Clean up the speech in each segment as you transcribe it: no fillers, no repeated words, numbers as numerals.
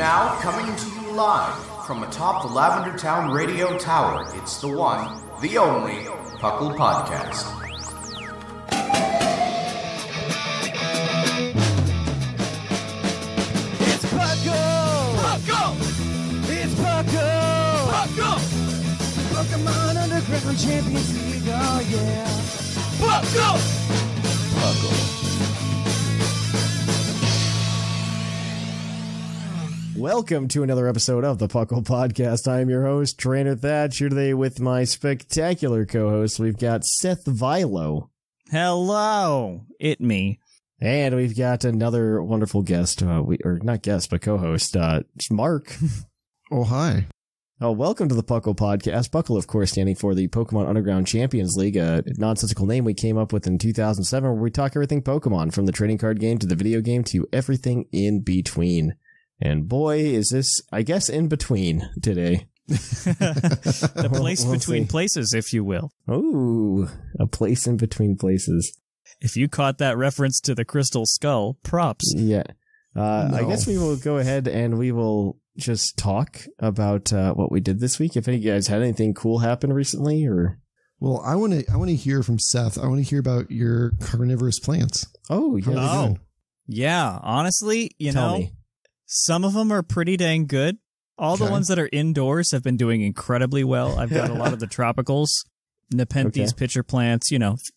now, coming to you live from atop the Lavender Town Radio Tower, it's the one, the only, PUCL Podcast. It's PUCL! PUCL! It's PUCL! PUCL! Pokemon Underground Champions League, oh yeah! PUCL! PUCL. Welcome to another episode of the PUCL Podcast. I'm your host, Trainer Thatch, here today with my spectacular co-hosts. We've got Seth Vilo. Hello, me. And we've got another wonderful guest, not guest, but co-host, Mark. Oh, hi. Oh, welcome to the PUCL Podcast. PUCL, of course, standing for the Pokemon Underground Champions League, a nonsensical name we came up with in 2007, where we talk everything Pokemon, from the trading card game to the video game to everything in between. And boy, is this, I guess, in between today. The place between places, if you will. Ooh, a place in between places. If you caught that reference to the Crystal Skull, props. Yeah. No. I guess we will go ahead and we will just talk about what we did this week. If any of you guys had anything cool happen recently, or... Well, I want to hear from Seth. I want to hear about your carnivorous plants. Oh, yeah. Oh, yeah. Honestly, Tell me. Some of them are pretty dang good. All the ones that are indoors have been doing incredibly well. I've got a lot of the tropicals, Nepenthes pitcher plants,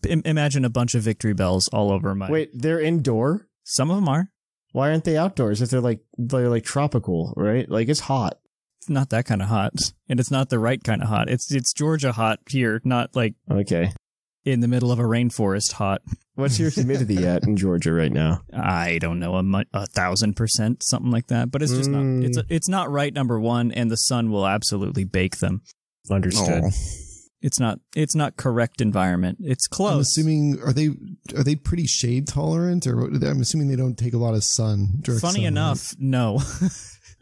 imagine a bunch of victory bells all over my... Wait, they're indoor? Some of them are. Why aren't they outdoors if they're like tropical, right? Like, it's hot. It's not that kind of hot, and it's not the right kind of hot. It's Georgia hot here, not like in the middle of a rainforest hot. What's your humidity at in Georgia right now? I don't know, 1,000%, something like that. But it's just not. It's not right. Number one, and the sun will absolutely bake them. Understood. Oh. It's not correct environment. It's close. I'm assuming are they pretty shade tolerant, or I'm assuming they don't take a lot of sun. Funny enough, no.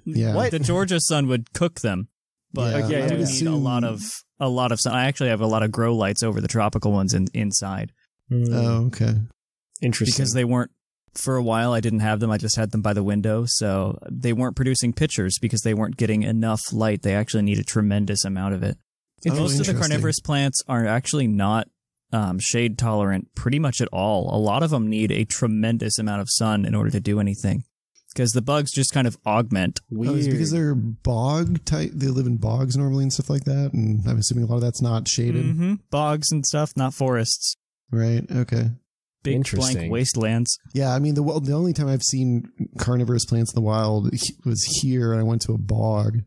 Yeah. What? The Georgia sun would cook them, but yeah, you need a lot of sun. I actually have a lot of grow lights over the tropical ones inside. Oh, okay. Interesting. Because they weren't, for a while I didn't have them. I just had them by the window, so they weren't producing pictures because they weren't getting enough light. They actually need a tremendous amount of it. Most of the carnivorous plants are actually not shade tolerant pretty much at all. A lot of them need a tremendous amount of sun in order to do anything, because the bugs just kind of augment. Oh, it's because they're bog type. They live in bogs normally and stuff like that, and I'm assuming a lot of that's not shaded. Mm-hmm. Bogs and stuff, not forests. Right. Okay. Big blank wastelands. Yeah, I mean the only time I've seen carnivorous plants in the wild was here, and I went to a bog,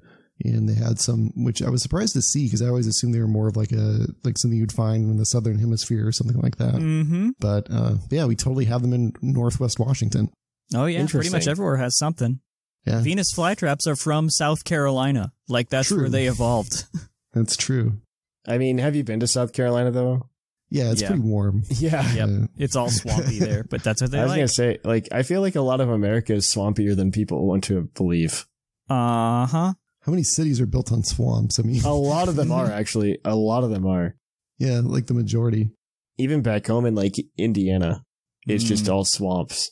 and they had some, which I was surprised to see because I always assumed they were more of like something you'd find in the southern hemisphere or something like that. Mm-hmm. But yeah, we totally have them in Northwest Washington. Oh yeah, pretty much everywhere has something. Yeah. Venus flytraps are from South Carolina. Like that's True. where they evolved. That's true. I mean, have you been to South Carolina though? Yeah, it's pretty warm. Yeah. Yep. It's all swampy there, but that's what they like. I was going to say, I feel like a lot of America is swampier than people want to believe. Uh-huh. How many cities are built on swamps? I mean, a lot of them are, actually. A lot of them are. Yeah, like the majority. Even back home in, Indiana, it's just all swamps.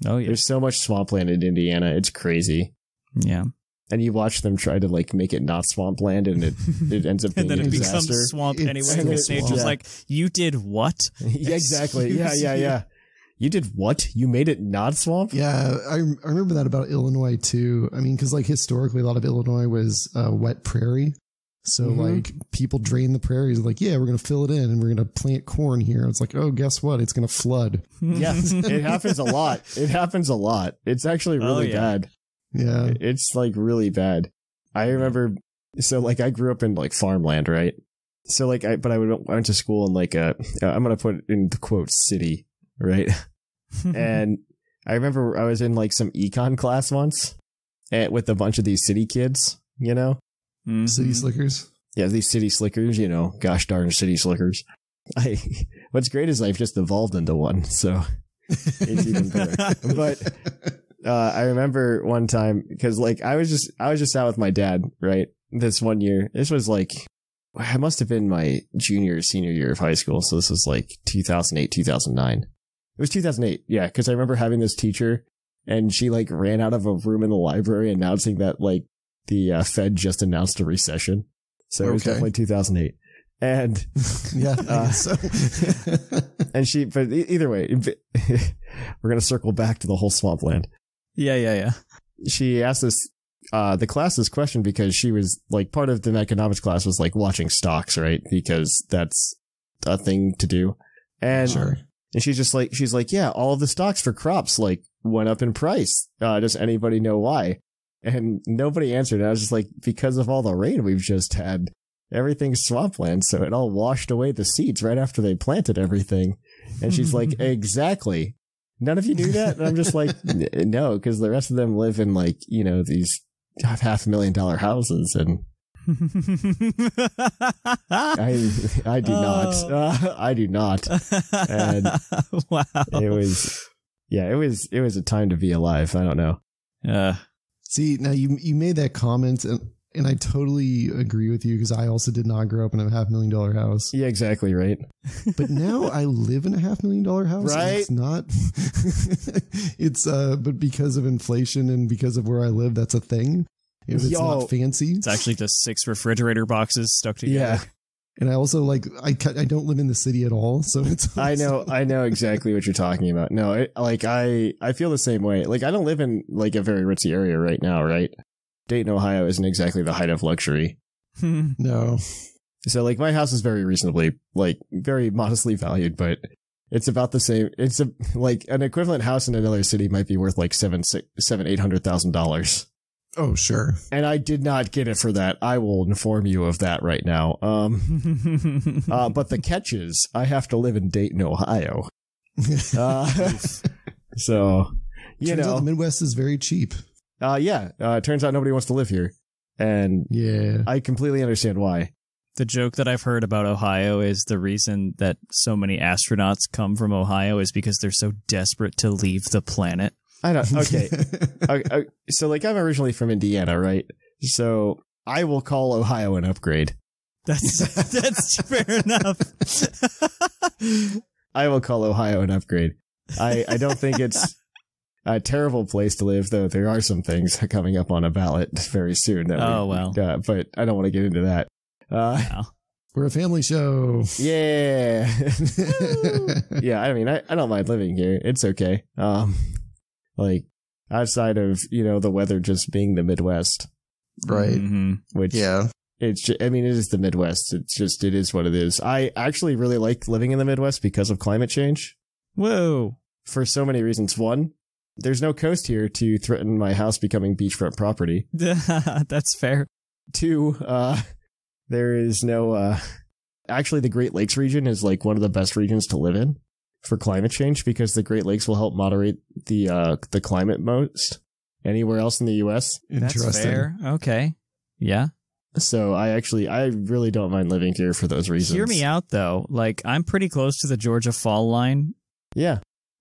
Oh, yeah. There's so much swampland in Indiana. It's crazy. Yeah. And you watch them try to, make it not swampland, and it ends up being and then a it disaster. becomes swamp anyway. Because nature's like, you did what? Yeah, exactly. Yeah. You did what? You made it not swamp? Yeah, I remember that about Illinois, too. I mean, because, historically, a lot of Illinois was wet prairie. So, people drain the prairies. Like, yeah, we're going to fill it in, and we're going to plant corn here. It's like, oh, guess what? It's going to flood. Yeah, it happens a lot. It's actually really bad. Yeah. It's really bad. I remember, so I grew up in farmland, right? So I went to school in I'm going to put it in the quote city, right? And I remember I was in some econ class once with a bunch of these city kids, Mm-hmm. City slickers. Yeah, these city slickers, gosh darn city slickers. What's great is I've just evolved into one, so it's even better. But I remember one time because I was just out with my dad, right? This one year, this was I must have been my senior year of high school. So this was 2008, 2009. It was 2008. Yeah. Cause I remember having this teacher and she like ran out of a room in the library announcing that like the Fed just announced a recession. So it was definitely 2008. And yeah, I guess so. And but either way, we're going to circle back to the whole swampland. Yeah. She asked the class this question because she was like, part of the economics class was like watching stocks, right? Because that's a thing to do. And, and she's like, yeah, all of the stocks for crops like went up in price. Does anybody know why? And nobody answered. I was just like, because of all the rain we've just had. Everything's swampland, so it all washed away the seeds right after they planted everything. And she's like, exactly. None of you knew that? And I'm just like, no, because the rest of them live in like, you know, these $500,000 houses. And I do not. I do not. And wow. It was a time to be alive. I don't know. See, now you made that comment and I totally agree with you because I also did not grow up in a $500,000 house. Yeah, exactly right. But now I live in a $500,000 house. Right. It's not. But because of inflation and because of where I live, that's a thing. It's not fancy. It's actually just 6 refrigerator boxes stuck together. Yeah. And I also like I don't live in the city at all, so it's. I know exactly what you're talking about. No, I feel the same way. Like I don't live in like a very ritzy area right now, right? Dayton, Ohio isn't exactly the height of luxury. No. So like my house is very reasonably, like very modestly valued, but it's about the same. It's like an equivalent house in another city might be worth like $800,000. Oh, sure. And I did not get it for that. I will inform you of that right now. But the catch is I have to live in Dayton, Ohio. So, you Turns know, out the Midwest is very cheap. It turns out nobody wants to live here. And yeah, I completely understand why. The joke that I've heard about Ohio is the reason that so many astronauts come from Ohio is because they're so desperate to leave the planet. I don't. Okay. So like I'm originally from Indiana, right? So I will call Ohio an upgrade. That's fair enough. I will call Ohio an upgrade. I don't think it's a terrible place to live, though there are some things coming up on a ballot very soon. But I don't want to get into that. Wow. We're a family show. Yeah. Yeah, I mean, I don't mind living here. It's okay. Like, outside of, you know, the weather just being the Midwest. Right. Mm-hmm. Which, it's just, I mean, it is the Midwest. It is what it is. I actually really like living in the Midwest because of climate change. Whoa. For so many reasons. One, there's no coast here to threaten my house becoming beachfront property. That's fair. Two, there is no, actually the Great Lakes region is like one of the best regions to live in for climate change because the Great Lakes will help moderate the climate most anywhere else in the U.S. That's fair. Okay. Yeah. So I really don't mind living here for those reasons. Hear me out though. Like I'm pretty close to the Georgia fall line. Yeah.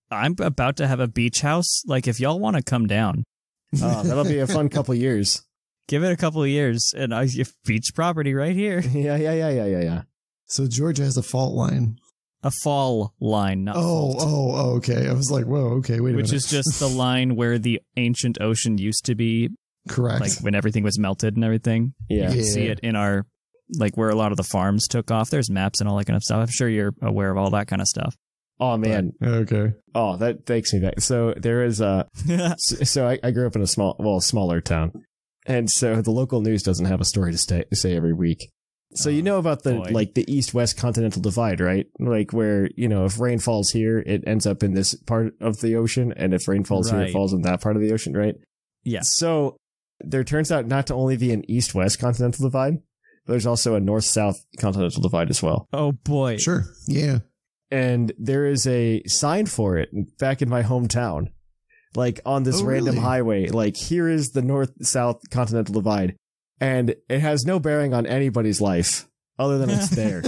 I'm about to have a beach house. Like if y'all want to come down. Oh, that'll be a fun couple years. Give it a couple of years and I beach property right here. Yeah. So Georgia has a fault line. A fall line, not fault. Okay. I was like, whoa, okay, wait a minute. Which is just the line where the ancient ocean used to be. Correct. Like when everything was melted and everything. Yeah. You can see it in our, like where a lot of the farms took off. There's maps and all that kind of stuff. I'm sure you're aware of all that kind of stuff. Oh, man. But, okay. Oh, that takes me back. So there is so I grew up in a smaller town. And so the local news doesn't have a story to say every week. So you know about the east-west continental divide, right? Like where, you know, if rain falls here, it ends up in this part of the ocean. And if rain falls here, it falls in that part of the ocean, right? Yeah. So there turns out not to only be an east-west continental divide, but there's also a north-south continental divide as well. Oh, boy. Sure. Yeah. And there is a sign for it back in my hometown. Like on this random highway, like here is the north-south continental divide. And it has no bearing on anybody's life other than it's there.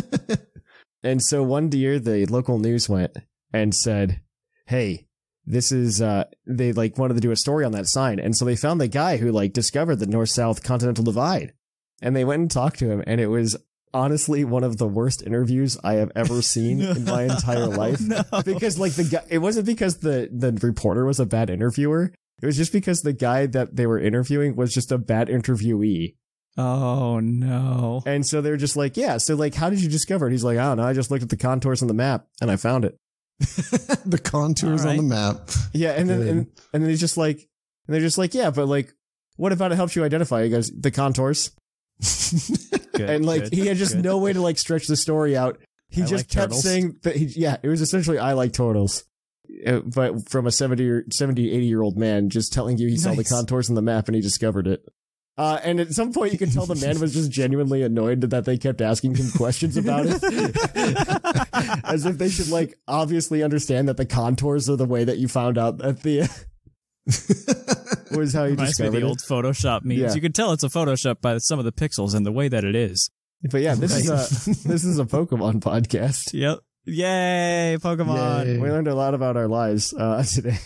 And so one year the local news went and said, hey, this is, they like wanted to do a story on that sign. And so they found the guy who like discovered the north-south continental divide. And they went and talked to him. And it was honestly one of the worst interviews I have ever seen in my entire life. No. Because like the guy, it wasn't because the reporter was a bad interviewer. It was just because the guy that they were interviewing was just a bad interviewee. Oh, no. And so they're just like, yeah, so like, how did you discover it? He's like, I don't know, I just looked at the contours on the map and I found it. The contours on the map. Yeah, and then he's just like, and they're just like, yeah, but like, what about it helps you identify? He goes, the contours. Good, and like, good, he had just no way to like stretch the story out. He just kept saying that it was essentially, I like turtles. But from a 70, 80-year-old man just telling you he saw the contours on the map and he discovered it. And at some point you could tell the man was just genuinely annoyed that they kept asking him questions about it. As if they should like obviously understand that the contours are the way that you found out that the was how you discovered the old Photoshop memes. Yeah. You can tell it's a Photoshop by some of the pixels and the way that it is. But yeah, this is a Pokemon podcast. Yep. Yay, Pokemon. Yay. We learned a lot about our lives today.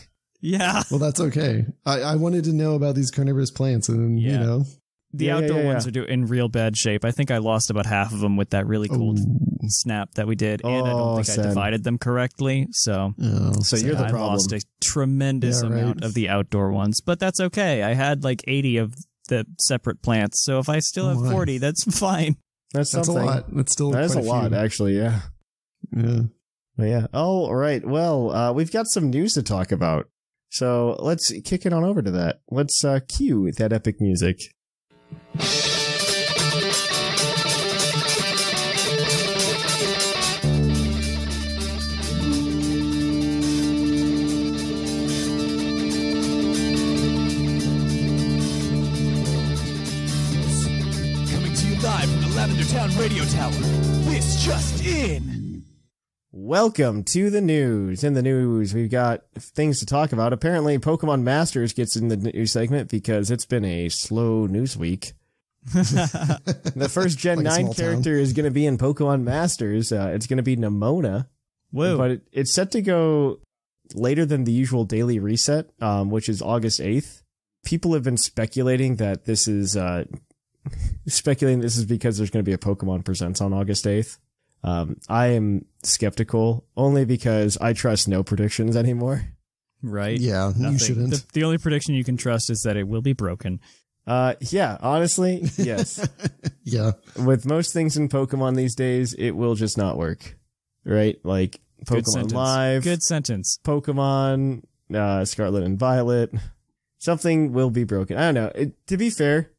Yeah. Well, that's okay. I wanted to know about these carnivorous plants and, you know. The outdoor ones are in real bad shape. I think I lost about half of them with that really cool snap that we did. And I don't think I divided them correctly. So you're the problem. I lost a tremendous amount of the outdoor ones. But that's okay. I had like 80 of the separate plants. So if I still have 40, that's fine. That's a lot. That's still a lot, actually, yeah. Yeah. But yeah. Oh, all right. Well, we've got some news to talk about. So let's kick it on over to that. Let's cue that epic music. Coming to you live from the Lavender Town Radio Tower. This just in. Welcome to the news. In the news, we've got things to talk about. Apparently, Pokemon Masters gets in the news segment because it's been a slow news week. The first Gen 9 character is going to be in Pokemon Masters. It's going to be Nemona. Whoa. But it's set to go later than the usual daily reset, which is August 8th. People have been speculating that this is because there's going to be a Pokemon Presents on August 8th. I am skeptical only because I trust no predictions anymore. Right. Yeah, nothing. You shouldn't. The only prediction you can trust is that it will be broken. Yeah, honestly, yes. Yeah. With most things in Pokemon these days, it will just not work. Right? Like Pokemon Live. Good sentence. Pokemon, Scarlet and Violet. Something will be broken. I don't know. To be fair,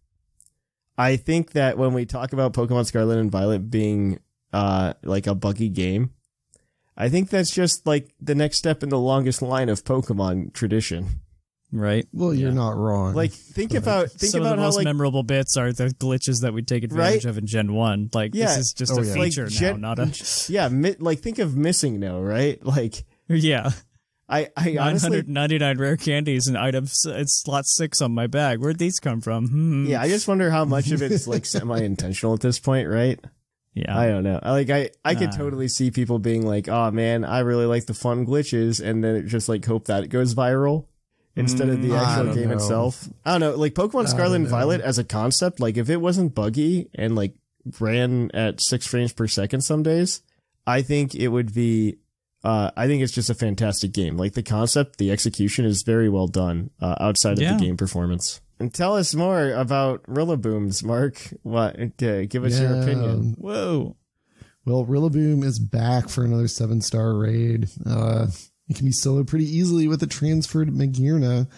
I think that when we talk about Pokemon Scarlet and Violet being like a buggy game, I think that's just like the next step in the longest line of Pokemon tradition. Right. Well, you're not wrong. Like, think about some of the most memorable bits are the glitches that we take advantage of in Gen 1. Like, this is just a feature now, not a... Yeah, like, think of Missing No, right? Like... Yeah. I honestly... 999 rare candies and items, it's slot 6 on my bag. Where'd these come from? Yeah, I just wonder how much of it is, like, semi-intentional at this point, right? Yeah. I don't know. I could totally see people being like, oh, man, I really like the fun glitches, and then just, like, hope that it goes viral. Instead of the actual game itself. I don't know, like Pokemon Scarlet and Violet as a concept, like if it wasn't buggy and like ran at 6 frames per second some days, I think it would be, I think it's just a fantastic game. Like the concept, the execution is very well done outside of the game performance. And tell us more about Rillabooms, Mark. Give us your opinion. Whoa. Well, Rillaboom is back for another 7-star raid. It can be soloed pretty easily with a transferred Magearna,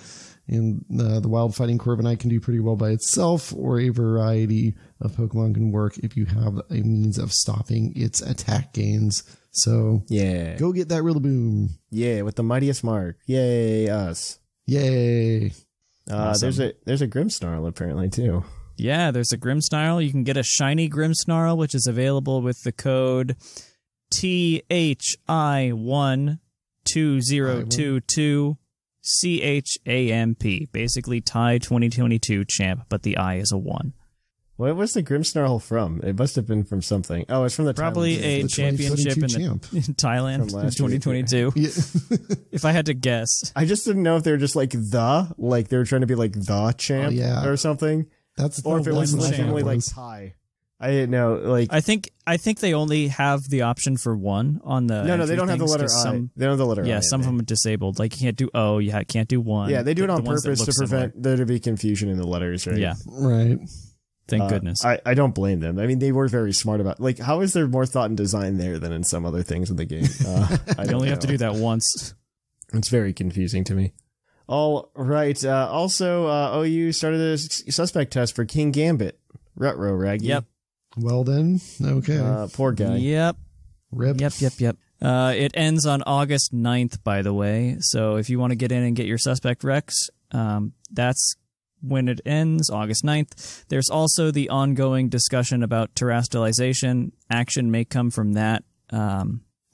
and the Wild Fighting Corviknight can do pretty well by itself, or a variety of Pokemon can work if you have a means of stopping its attack gains. So, yeah, go get that Rillaboom. Yeah, with the mightiest mark. Yay, us. Yay. Awesome. There's a Grimmsnarl apparently too. Yeah, there's a Grimmsnarl. You can get a shiny Grimmsnarl, which is available with the code THI1. 2022 CHAMP, basically tie 2022 champ, but the I is a 1. What was the Grimmsnarl from? It must have been from something. Oh, it's from the probably a championship in Thailand in 2022. Yeah. If I had to guess, I just didn't know if they were just like they were trying to be like the champ or something. That's or if it was legitimately like Thai. I didn't know. Like, I think they only have the option for one on the. No, they don't have the letter I. They don't have the letter I. Yeah, some of them are disabled. Like, you can't do O. You can't do one. Yeah, they do it on purpose to prevent there to be confusion in the letters, right? Yeah. Right. Thank goodness. I don't blame them. I mean, they were very smart about, like, how is there more thought and design there than in some other things in the game? You only have to do that once. It's very confusing to me. All right. Also, OU started a suspect test for King Gambit. Rutro, Raggy. Yep. Well then, okay. Poor guy. Yep. Rip. Yep. It ends on August 9th, by the way. So if you want to get in and get your suspect recs, that's when it ends, August 9th. There's also the ongoing discussion about terrestrialization. Action may come from that.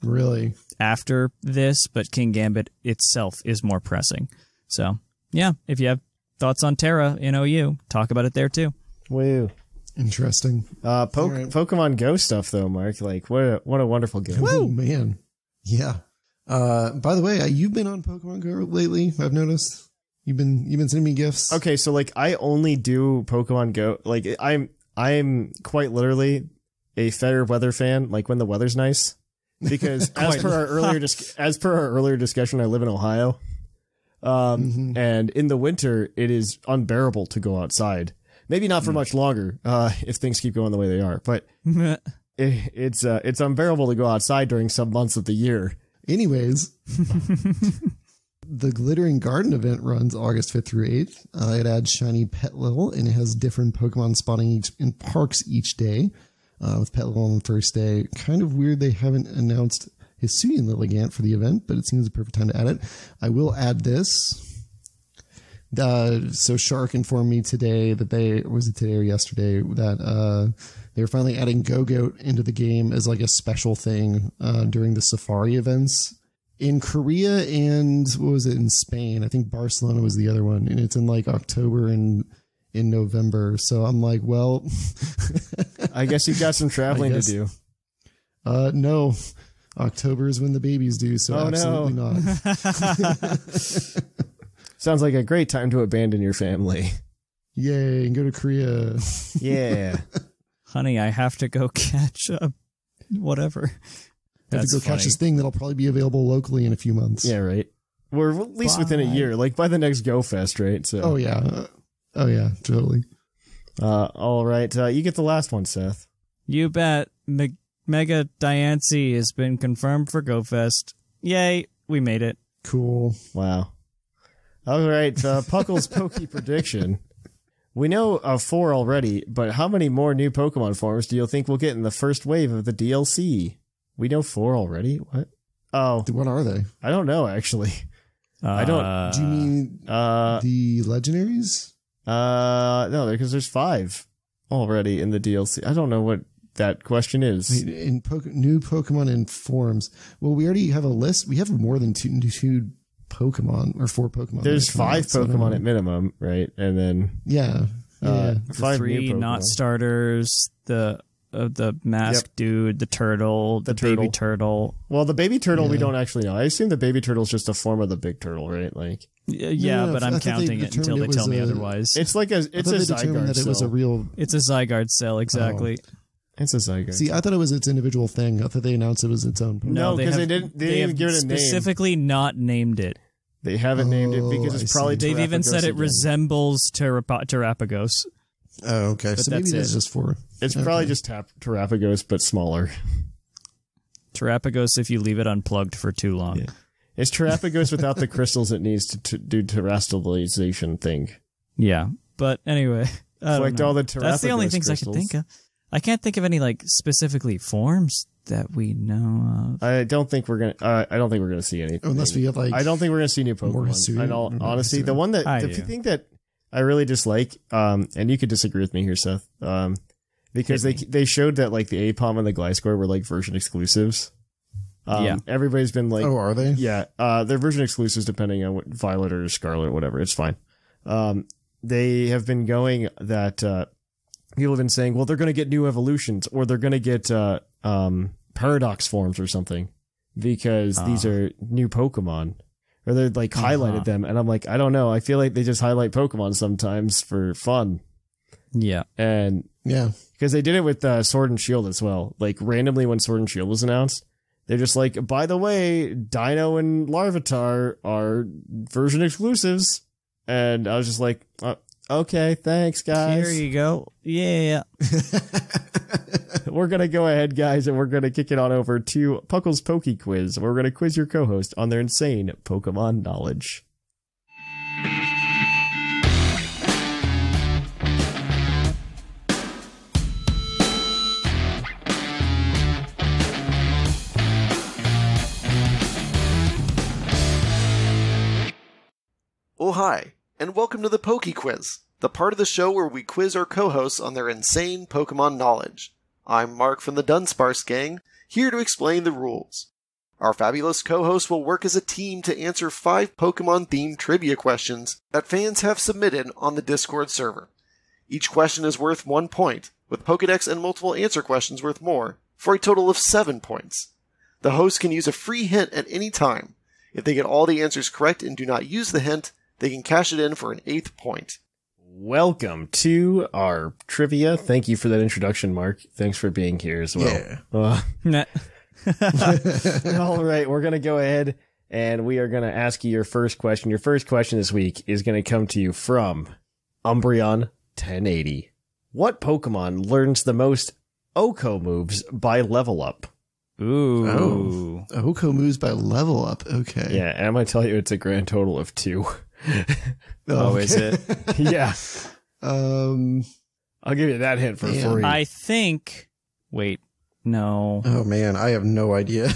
Really? After this, but King Gambit itself is more pressing. So, yeah, if you have thoughts on Terra in OU, talk about it there too. Woo. Interesting. Right. Pokemon Go stuff though, Mark. Like, what a wonderful game. Oh man. Yeah. By the way, you've been on Pokemon Go lately, I've noticed. You've been sending me gifts. Okay, so like I only do Pokemon Go. Like I'm quite literally a fair weather fan, like when the weather's nice. Because as per our earlier discussion, I live in Ohio. And in the winter it is unbearable to go outside. Maybe not for much longer, if things keep going the way they are, but it's unbearable to go outside during some months of the year. Anyways, the Glittering Garden event runs August 5th through 8th. It adds Shiny Petlil, and it has different Pokemon spawning in parks each day. With Petlil on the first day. Kind of weird they haven't announced Hisuian Lilligant for the event, but it seems the perfect time to add it. I will add this. So Shark informed me today that today or yesterday, that they were finally adding Go-Goat into the game as like a special thing during the Safari events in Korea and in Spain. I think Barcelona was the other one, and it's in like October and in November. So I'm like, well, I guess you've got some traveling to do. No, October is when the babies do. So absolutely not. Sounds like a great time to abandon your family. Yay, and go to Korea. Yeah. Honey, I have to go catch whatever. I have to go catch this thing that'll probably be available locally in a few months. Yeah, right. Or at least within a year, like by the next Go Fest, right? So. Oh, yeah. Totally. All right. You get the last one, Seth. You bet. Mega Diancie has been confirmed for Go Fest. Yay, we made it. Cool. Wow. All right, Puckle's Poke prediction. We know of 4 already, but how many more new Pokemon forms do you think we'll get in the first wave of the DLC? We know 4 already? What? Oh. What are they? I don't know, actually. I don't... Do you mean the legendaries? No, because there's 5 already in the DLC. I don't know what that question is. In new Pokemon in forms. Well, we already have a list. We have more than two Pokemon or 4 Pokemon. There's 5 Pokemon at minimum, right? And then 5 3 new Pokemon. not starters, the masked dude, the turtle, the baby turtle. Well, the baby turtle we don't actually know. I assume the baby turtle is just a form of the big turtle, right? Like but I'm counting it until they tell me otherwise. It's like it's a Zygarde that cell. It was a real. It's a Zygarde cell, exactly. Oh. It's a Zygarde. See, I thought it was its individual thing. I thought they announced it was its own Pokemon. No, because they didn't even give it a name. Specifically not named it. They haven't named it because it's probably They've even said it resembles Terrapagos. Oh, okay. So maybe that's just 4. It's probably just Terrapagos, but smaller. Terrapagos if you leave it unplugged for too long. Yeah. It's Terrapagos without the crystals it needs to do terrestrialization thing. Yeah, but anyway. Collect all the Terrapagos That's the only things crystals. I can think of. I can't think of any specifically forms that we know of. I don't think we're gonna see anything. Unless we have I don't think we're gonna see new Pokemon. In all honesty, the thing that I really dislike, and you could disagree with me here, Seth, because they showed that like the Apom and the Gliscor were like version exclusives. Everybody's been like, oh, are they? Yeah, they're version exclusives depending on what Violet or Scarlet or whatever. It's fine. They have been going that. People have been saying, well, they're going to get new evolutions or they're going to get paradox forms or something because these are new Pokemon. Or they highlighted them. And I'm like, I don't know. I feel like they just highlight Pokemon sometimes for fun. Yeah. And Yeah. because they did it with Sword and Shield as well. Like randomly when Sword and Shield was announced, they're just like, by the way, Dino and Larvitar are version exclusives. And I was just like, okay, thanks, guys. Here you go. Yeah. We're going to go ahead, guys, and we're going to kick it on over to Puckle's Poke Quiz. We're going to quiz your co-host on their insane Pokemon knowledge. Oh, hi, and welcome to the Poke Quiz, the part of the show where we quiz our co-hosts on their insane Pokemon knowledge. I'm Mark from the Dunsparce Gang, here to explain the rules. Our fabulous co-hosts will work as a team to answer 5 Pokemon-themed trivia questions that fans have submitted on the Discord server. Each question is worth 1 point, with Pokedex and multiple answer questions worth more, for a total of 7 points. The host can use a free hint at any time. If they get all the answers correct and do not use the hint, they can cash it in for an 8th point. Welcome to our trivia. Thank you for that introduction, Mark. Thanks for being here as well. Nah. All right, we're going to go ahead and we are going to ask you your first question. Your first question this week is going to come to you from Umbreon 1080. What Pokemon learns the most Oko moves by level up? Ooh. Oh, Oko moves by level up. Okay. Yeah, and I'm going to tell you it's a grand total of 2. Oh, is it? Yeah. I'll give you that hint for free. I think... Wait. No. Oh, man. I have no idea.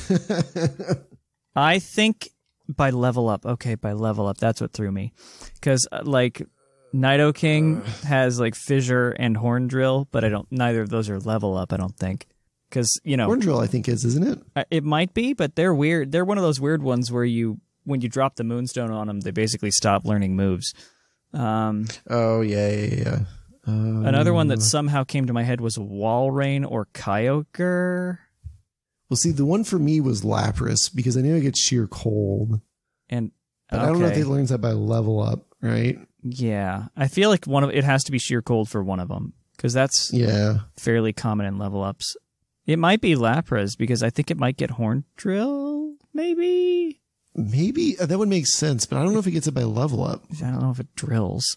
I think by level up. Okay, by level up. That's what threw me. Because, like, Nidoking has, like, Fissure and Horn Drill, but neither of those are level up, I don't think. Because, you know... Horn Drill, I think, isn't it? It might be, but they're weird. They're one of those weird ones where when you drop the Moonstone on them, they basically stop learning moves. Oh, yeah. Another one that somehow came to my head was Walrein or Kyogre. Well, see, the one for me was Lapras, because I knew it gets sheer cold. But I don't know if they learns that by level up, right? Yeah. I feel like it has to be sheer cold for one of them, because that's fairly common in level ups. It might be Lapras, because I think it might get Horn Drill, maybe? Maybe. That would make sense, but I don't know if it gets it by level up. I don't know if it drills.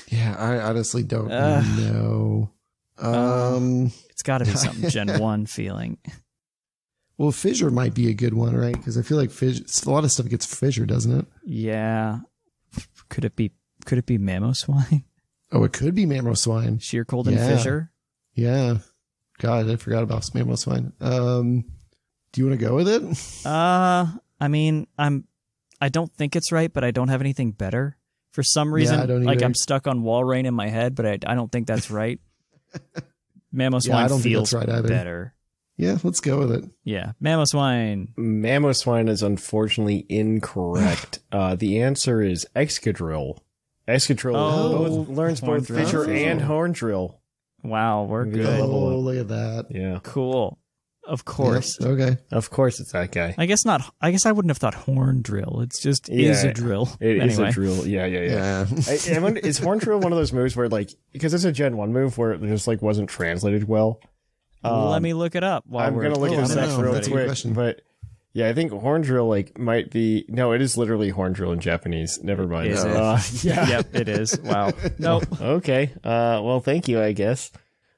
Yeah, I honestly don't know. It's got to be something Gen 1 feeling. Well, Fissure might be a good one, right? Because I feel like a lot of stuff gets Fissure, doesn't it? Yeah. Could it be Mamoswine? Oh, it could be Mamoswine. Sheer cold and Fissure? Yeah. God, I forgot about Mamoswine. Do you want to go with it? I mean, I don't think it's right, but I don't have anything better. For some reason, I don't either. I'm stuck on Walrein in my head, but I don't think that's right. Mamoswine feels think that's right better. Yeah, let's go with it. Yeah, Mamoswine. Mamoswine is unfortunately incorrect. The answer is Excadrill. Excadrill learns both Fissure and Horn Drill. Wow, we're good. Oh, look at that. Yeah. Cool. Of course. Yep. Okay. Of course it's that guy. I guess not. I guess I wouldn't have thought Horn Drill. It's just is a drill. It is a drill. Yeah. I wonder, is Horn Drill one of those moves where, like, because it's a Gen 1 move where it just, like, wasn't translated well? Let me look it up. I'm going to look at this real quick. But, yeah, I think Horn Drill, like, might be... No, it is literally Horn Drill in Japanese. Never mind. Is it? Yeah. Yep, it is. Wow. Nope. Okay. Well, thank you, I guess.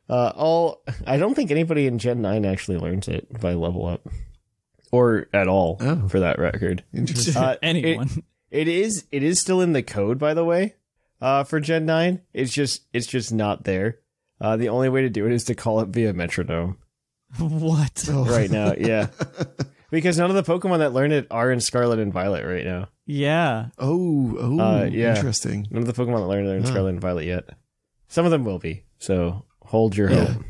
I don't think anybody in Gen 9 actually learns it by level up. Or at all, for that record. Interesting. Anyone. It is still in the code, by the way, for Gen 9. It's just not there. The only way to do it is to call it via metronome. What? Right now, yeah. Because none of the Pokemon that learn it are in Scarlet and Violet right now. Yeah. Yeah. Interesting. None of the Pokemon that learn it are in Scarlet and Violet yet. Some of them will be, so hold your hope.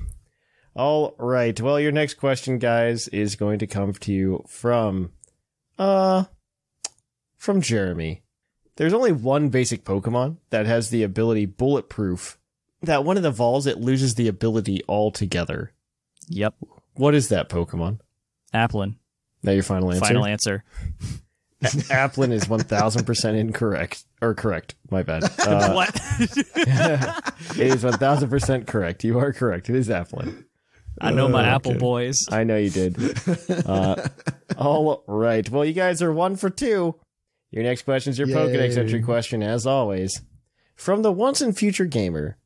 All right. Well, your next question, guys, is going to come to you from Jeremy. There's only one basic Pokemon that has the ability Bulletproof. That when it evolves, it loses the ability altogether. Yep. What is that Pokemon? Applin. That your final answer? Final answer. Applin is 1000% incorrect. Or correct. My bad. What? It is 1000% correct. You are correct. It is Applin. I know my Apple boys. I know you did. All right. Well, you guys are 1 for 2. Your next question is your Pokedex entry question, as always. From the Once and Future Gamer,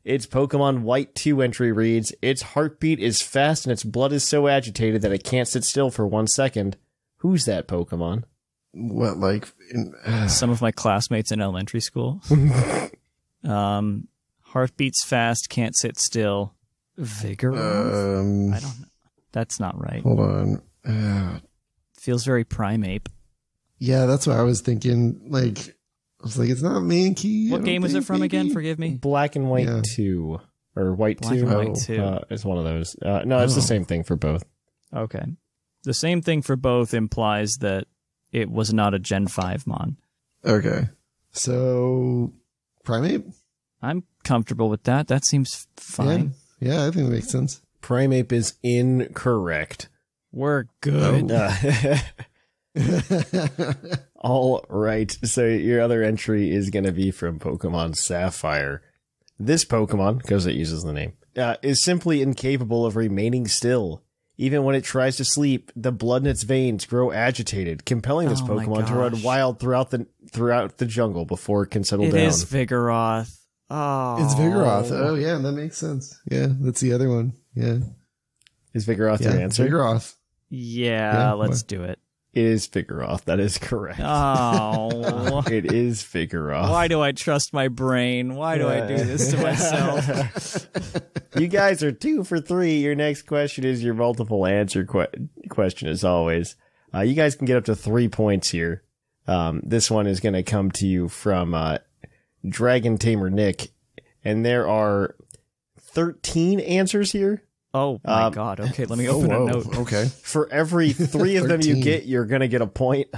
its Pokemon White 2 entry reads, its heartbeat is fast and its blood is so agitated that it can't sit still for 1 second. Who's that Pokemon? What, like... Some of my classmates in elementary school. Heartbeats fast, can't sit still. Vigoroth? I don't know. That's not right. Hold on. Feels very Primeape. Yeah, that's what I was thinking. Like, I was like, it's not Mankey. What game is it from again? Forgive me. Black and White 2. Or White Black 2. and White 2. It's one of those. No, it's the same thing for both. Okay. The same thing for both implies that it was not a Gen 5 mon. Okay. So, Primeape? I'm comfortable with that. That seems fine. Yeah, I think that makes sense. Primeape is incorrect. We're good. All right. So your other entry is going to be from Pokemon Sapphire. This Pokemon, because it uses the name, is simply incapable of remaining still. Even when it tries to sleep, the blood in its veins grow agitated, compelling this Pokemon to run wild throughout the jungle before it can settle down. It is Vigoroth. Oh. It's Vigoroth. Oh, yeah, that makes sense. Yeah, that's the other one. Yeah. Is Vigoroth your answer? Vigoroth. Yeah, let's do it. It is Vigoroth. That is correct. Oh. It is Vigoroth. Why do I trust my brain? Why do I do this to myself? You guys are 2 for 3. Your next question is your multiple answer question, as always. You guys can get up to 3 points here. This one is going to come to you from Dragon Tamer Nick, and there are 13 ansers here. Oh my god. Okay, let me open a note. Okay. For every 3 of them you get, you're going to get a point.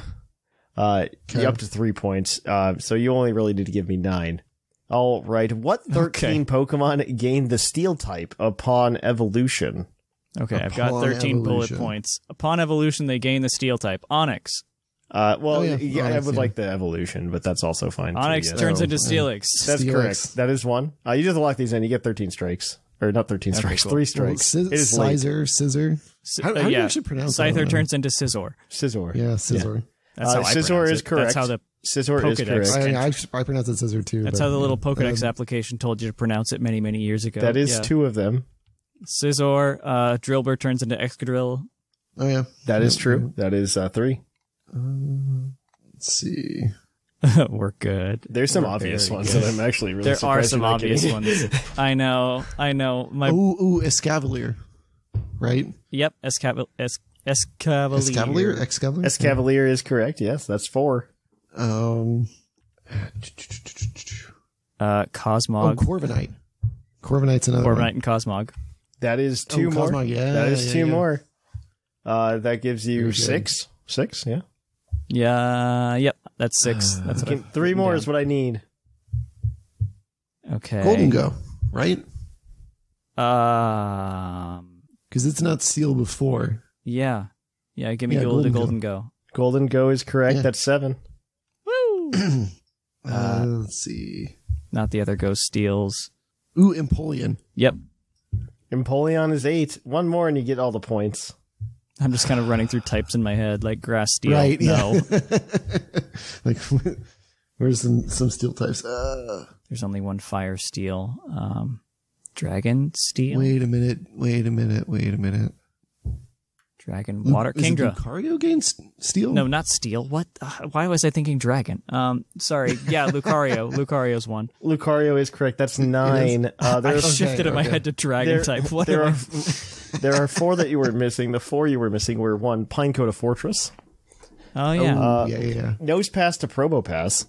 Up to 3 points. So you only really need to give me 9. All right. What 13 Pokemon gained the Steel type upon evolution? Okay, I've got 13 bullet points. Upon evolution, they gain the Steel type. Onyx. I would like the evolution, but that's also fine. Onyx turns into Steelix. That's correct. That is one. You just lock these in. You get 13 strikes. Or not 13 strikes, cool. 3 strikes. Well, Scissor. How do you actually pronounce it? Scyther turns into Scizor. Yeah, Scizor. Yeah. That's how Scizor is correct. That's how the Scizor is correct. I pronounce it Scissor too. That's how the little Pokedex application told you to pronounce it many, many years ago. That is 2 of them. Scizor, Drillbur turns into Excadrill. Oh yeah. That is true. That is 3. Let's see. We're good. There's some obvious ones that I'm actually really surprised. There are some obvious ones. I know. Escavalier. Right? Yep, Escavalier. Escavalier is correct. Yes, that's 4. Cosmog. Corviknight. Corviknight's another one. Corviknight and Cosmog. That is 2 more. Cosmog, yeah. That is 2 more. That gives you 6. 6, yeah. Yeah, yep, that's 6. That's what 3 more is what I need. Okay. Golden Go, right? Because it's not Steel before. Yeah. Yeah, give me Golden Go. Golden Go is correct. Yeah. That's 7. Woo! Let's see. Not the other Ghost Steels. Ooh, Empoleon. Yep. Empoleon is 8. 1 more and you get all the points. I'm just kind of running through types in my head, like Grass Steel. Right, no. Yeah. Like, where's some Steel types? There's only one Fire Steel. Dragon Steel? Wait a minute. Dragon Water. Kingdra. Lucario gains Steel? No, not Steel. What? Why was I thinking Dragon? Sorry. Yeah, Lucario. Lucario's 1. Lucario is correct. That's 9. I shifted in my head to Dragon type. What there are 4 that you were missing. The 4 you were missing were 1, Pinecoat Fortress. Oh, yeah. Yeah. Nose Pass to Probopass.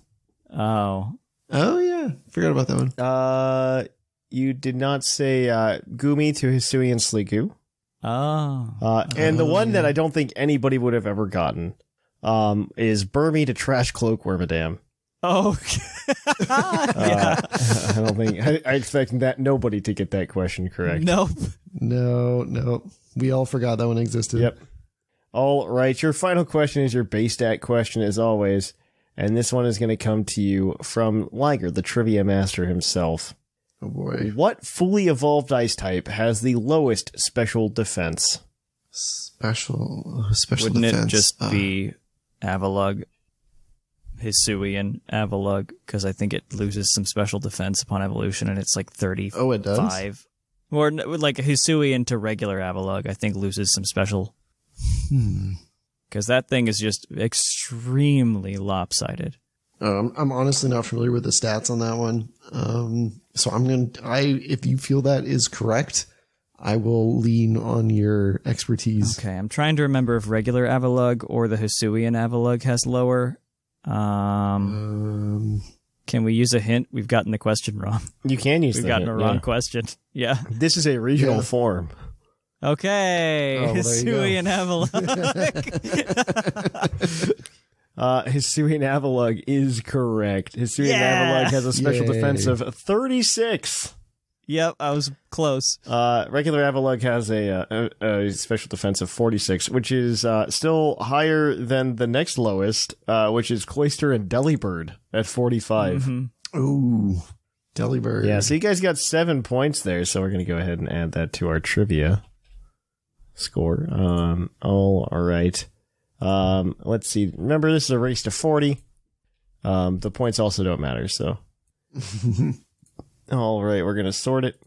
Oh. Oh, yeah. Forgot about that one. You did not say Gumi to Hisuian Sliggoo. Oh. And the one that I don't think anybody would have ever gotten is Burmy to Trash Cloak Wormadam. Oh. Yeah. I don't think I expect that nobody to get that question correct. Nope. No. We all forgot that one existed. Yep. All right, your final question is your base stat question as always, and this one is going to come to you from Liger, the trivia master himself. Oh boy. What fully evolved ice type has the lowest special defense? Special Wouldn't defense. it just be Avalug? Hisuian Avalug, because I think it loses some special defense upon evolution, and it's like 35. Oh, it does? Or like Hisuian to regular Avalug, I think loses some special. Because that thing is just extremely lopsided. I'm honestly not familiar with the stats on that one. So if you feel that is correct, I will lean on your expertise. Okay, I'm trying to remember if regular Avalug or the Hisuian Avalug has lower. Can we use a hint? We've gotten the question wrong. You can use We've the gotten hint, a wrong question. Yeah. This is a regional form. Okay. Oh, well, Hisuian Avalug. Hisuian Avalug is correct. Hisuian Avalug has a special defense of 36. Yep, I was close. Regular Avalug has a special defense of 46, which is still higher than the next lowest, which is Cloister and Delibird at 45. Mm-hmm. Ooh, Delibird. Yeah, so you guys got 7 points there, so we're going to go ahead and add that to our trivia score. All right. Let's see. Remember, this is a race to 40. The points also don't matter, so... All right, we're going to sort it.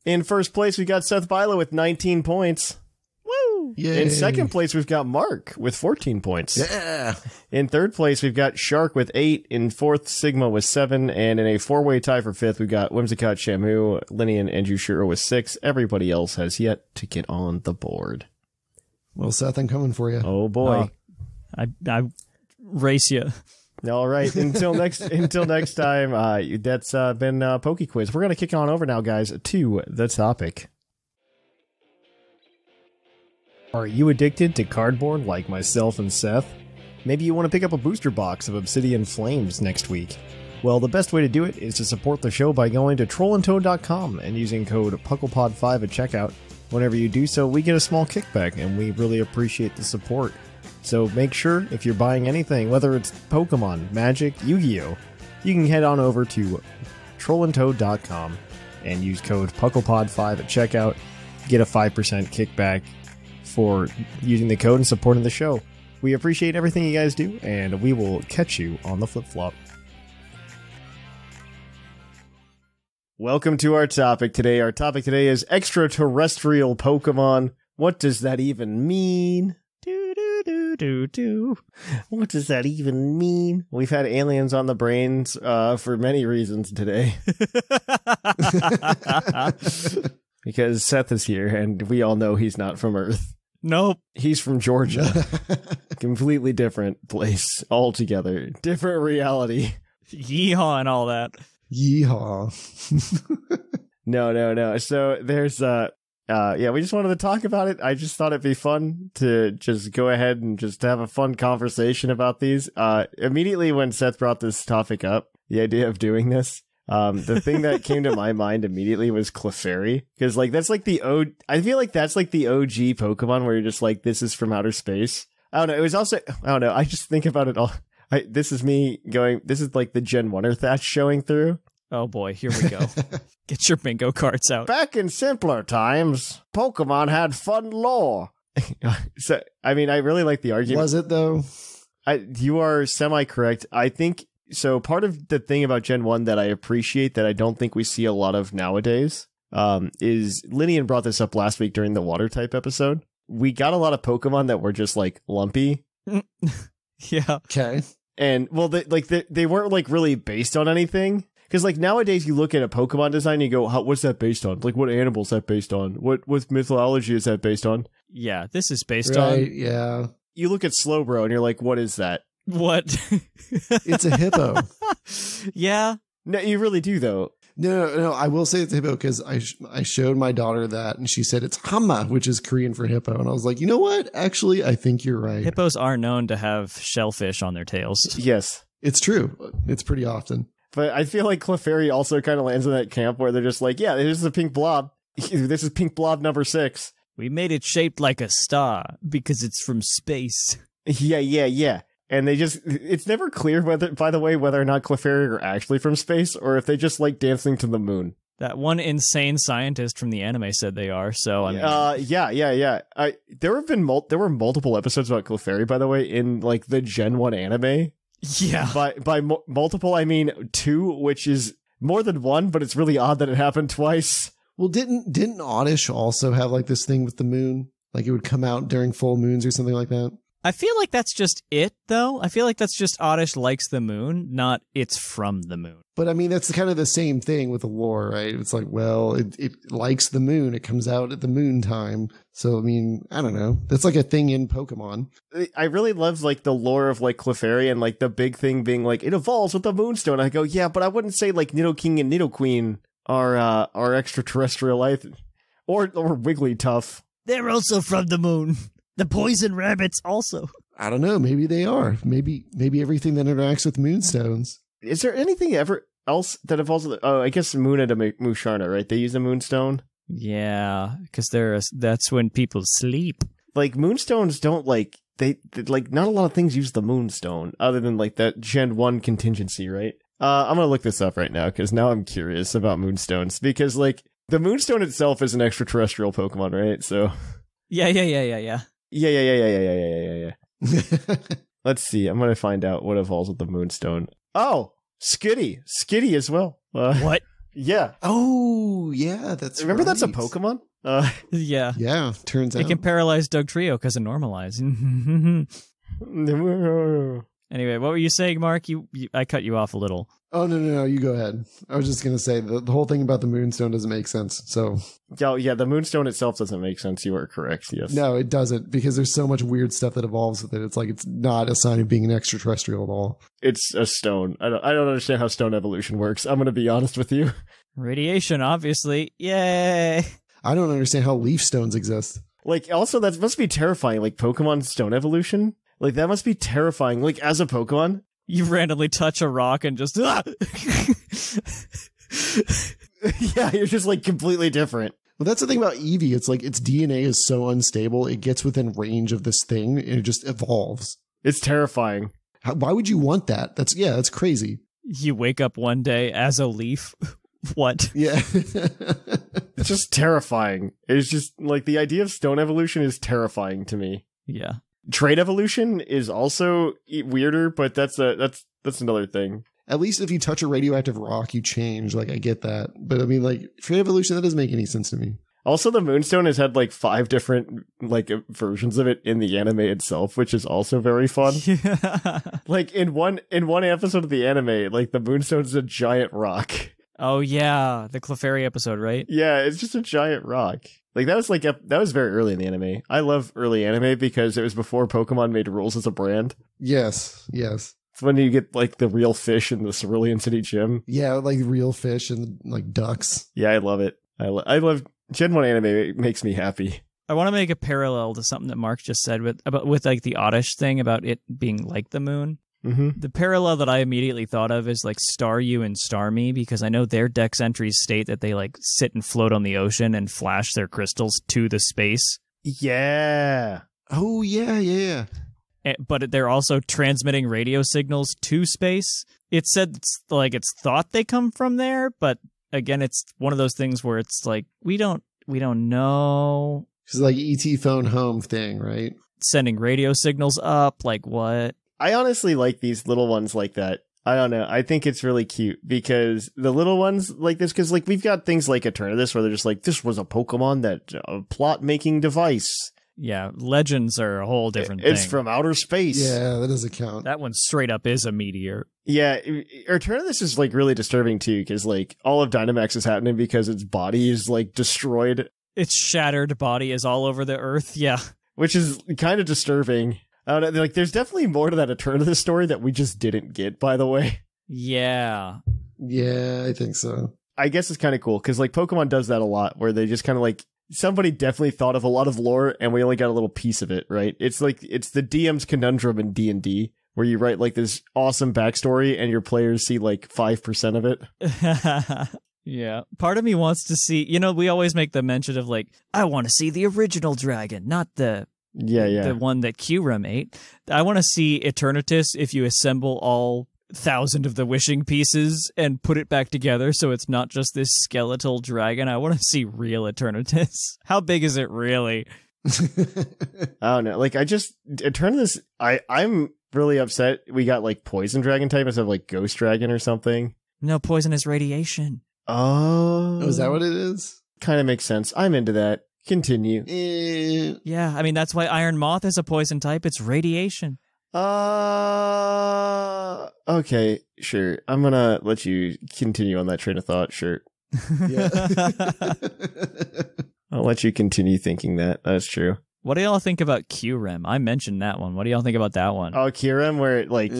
In first place, we got Seth Bilo with 19 points. Woo! Yay. In second place, we've got Mark with 14 points. Yeah. In third place, we've got Shark with 8. In fourth, Sigma with 7. And in a four-way tie for fifth, we've got Whimsicott, Shamu, Linian, and Jushiro with 6. Everybody else has yet to get on the board. Well, Seth, I'm coming for you. Oh, boy. I race you. All right. Until next time. That's been Poke Quiz. We're gonna kick on over now, guys, to the topic. Are you addicted to cardboard like myself and Seth? Maybe you want to pick up a booster box of Obsidian Flames next week. Well, the best way to do it is to support the show by going to trollandtoad.com and using code puclpod5 at checkout. Whenever you do so, we get a small kickback, and we really appreciate the support. So make sure, if you're buying anything, whether it's Pokemon, Magic, Yu-Gi-Oh!, you can head on over to trollandtoad.com and use code PucklePod5 at checkout. Get a 5% kickback for using the code and supporting the show. We appreciate everything you guys do, and we will catch you on the flip-flop. Welcome to our topic today. Our topic today is extraterrestrial Pokemon. What does that even mean? What does that even mean? We've had aliens on the brains for many reasons today. Because Seth is here, and we all know he's not from Earth. Nope. He's from Georgia. Completely different place altogether. Different reality. Yeehaw and all that. Yeehaw. No. So there's we just wanted to talk about it. I just thought it'd be fun to just go ahead and just have a fun conversation about these. Immediately when Seth brought this topic up, the idea of doing this, the thing that came to my mind immediately was Clefairy. Because that's like I feel like that's like the OG Pokemon where you're just like, this is from outer space. I don't know. It was also, I don't know. I just think about it all. This is me going, this is like the Gen 1er Thatch showing through. Oh boy, here we go. Get your bingo cards out. Back in simpler times, Pokemon had fun lore. So, I mean, I really like the argument. Was it, though? You are semi-correct. I think, so part of the thing about Gen 1 that I appreciate that I don't think we see a lot of nowadays is, Linian brought this up last week during the water type episode. We got a lot of Pokemon that were just, like, lumpy. Yeah. Okay. And, well, they weren't, like, really based on anything. Because, like, nowadays you look at a Pokemon design and you go, what's that based on? Like, what animal is that based on? What mythology is that based on? Yeah, this is based Right, on... yeah. You look at Slowbro and you're like, what is that? What? It's a hippo. Yeah. No, you really do, though. No, I will say it's a hippo because I showed my daughter that and she said it's Hama, which is Korean for hippo. And I was like, you know what? Actually, I think you're right. Hippos are known to have shellfish on their tails. Yes. It's true. It's pretty often. But I feel like Clefairy also kind of lands in that camp where they're just like, yeah, this is a pink blob. This is pink blob number 6. We made it shaped like a star because it's from space. Yeah. And it's never clear by the way, whether or not Clefairy are actually from space or if they just like dancing to the moon. That one insane scientist from the anime said they are, so I mean... Yeah. There were multiple episodes about Clefairy, by the way, in like the Gen 1 anime. Yeah. By multiple, I mean 2, which is more than 1, but it's really odd that it happened twice. Well, didn't Oddish also have like this thing with the moon? Like it would come out during full moons or something like that? I feel like that's just it, though. I feel like that's just Oddish likes the moon, not it's from the moon. But I mean, that's kind of the same thing with the lore, right? It's like, well, it likes the moon. It comes out at the moon time. So, I mean, I don't know. That's like a thing in Pokemon. I really love like the lore of like Clefairy and like the big thing being like, it evolves with the Moonstone. I go, yeah, but I wouldn't say like Nidoking and Nidoqueen are extraterrestrial either. Or Wigglytuff. They're also from the moon. The poison rabbits also. I don't know. Maybe they are. Maybe everything that interacts with moonstones. Is there anything else that evolves? I guess Moona to make Musharna, right? They use a moonstone. Yeah, because that's when people sleep. Like moonstones don't like they like not a lot of things use the moonstone other than like that Gen 1 contingency, right? I'm gonna look this up right now because now I'm curious about moonstones because like the moonstone itself is an extraterrestrial Pokemon, right? So Yeah. Yeah. Let's see. I'm gonna find out what evolves with the moonstone. Oh, Skitty as well. What? Yeah. Oh, yeah. Remember right. That's a Pokemon. Yeah. Yeah. Turns out it can paralyze Dugtrio because of normalize. Anyway, what were you saying, Mark? I cut you off a little. Oh, no. You go ahead. I was just going to say the whole thing about the moonstone doesn't make sense. So, yeah, the moonstone itself doesn't make sense. You are correct. Yes. No, it doesn't because there's so much weird stuff that evolves with it. It's like it's not a sign of being an extraterrestrial at all. It's a stone. I don't understand how stone evolution works. I'm going to be honest with you. Radiation, obviously. Yay. I don't understand how leaf stones exist. Like, also, that must be terrifying. Like, Pokemon stone evolution? Like, that must be terrifying. Like, as a Pokemon? You randomly touch a rock and just... Yeah, you're just, like, completely different. Well, that's the thing about Eevee. It's like its DNA is so unstable, it gets within range of this thing, and it just evolves. It's terrifying. Why would you want that? That's crazy. You wake up one day as a leaf. What? Yeah. It's just terrifying. It's just, like, the idea of stone evolution is terrifying to me. Yeah. Trade evolution is also weirder, but that's another thing. At least if you touch a radioactive rock, you change. Like, I get that. But I mean, like, trade evolution, that doesn't make any sense to me. Also, the Moonstone has had like 5 different like versions of it in the anime itself, which is also very fun. Yeah. Like in one episode of the anime, like the Moonstone is a giant rock. Oh yeah, the Clefairy episode, right? Yeah, it's just a giant rock. Like that was very early in the anime. I love early anime because it was before Pokemon made rules as a brand. Yes. It's when you get like the real fish in the Cerulean City gym. Yeah, like real fish and like ducks. Yeah, I love it. I love Gen 1 anime. It makes me happy. I want to make a parallel to something that Mark just said with like the Oddish thing about it being like the moon. Mm-hmm. The parallel that I immediately thought of is like Staryu and Starmie, because I know their dex entries state that they like sit and float on the ocean and flash their crystals to the space. Yeah. Oh, yeah. But they're also transmitting radio signals to space. It said it's thought they come from there, but again, it's one of those things where it's like we don't know. It's like ET phone home thing, right? Sending radio signals up, like what? I honestly like these little ones like that. I don't know. I think it's really cute because the little ones like this, because like we've got things like Eternatus where they're just like, this was a Pokemon that a plot making device. Yeah, legends are a whole different thing. It's from outer space. Yeah, that doesn't count. That one straight up is a meteor. Yeah, Eternatus is like really disturbing too because like all of Dynamax is happening because its body is like destroyed. Its shattered body is all over the earth. Yeah, which is kind of disturbing. I don't know, like there's definitely more to that Eternatus story that we just didn't get, by the way. Yeah, I think so. I guess it's kind of cool because like Pokemon does that a lot where they just kind of like somebody definitely thought of a lot of lore and we only got a little piece of it, right? It's like it's the DM's conundrum in D&D where you write like this awesome backstory and your players see like 5% of it. Yeah. Part of me wants to see, we always make the mention of like, I want to see the original dragon, not the one that Kyurem ate. I want to see Eternatus if you assemble all 1,000 of the wishing pieces and put it back together so it's not just this skeletal dragon. I want to see real Eternatus. How big is it really? I don't know. Like, Eternatus, I'm really upset we got like poison dragon type instead of like ghost dragon or something. No, poison is radiation. Oh, is that what it is? Kind of makes sense. I'm into that. Continue. Yeah, I mean, that's why Iron Moth is a poison type. It's radiation. Okay, sure. I'm gonna let you continue on that train of thought. Sure. Yeah. I'll let you continue thinking that. That's true. What do y'all think about Kyurem? I mentioned that one. What do y'all think about that one? Oh, Kyurem, where it, like,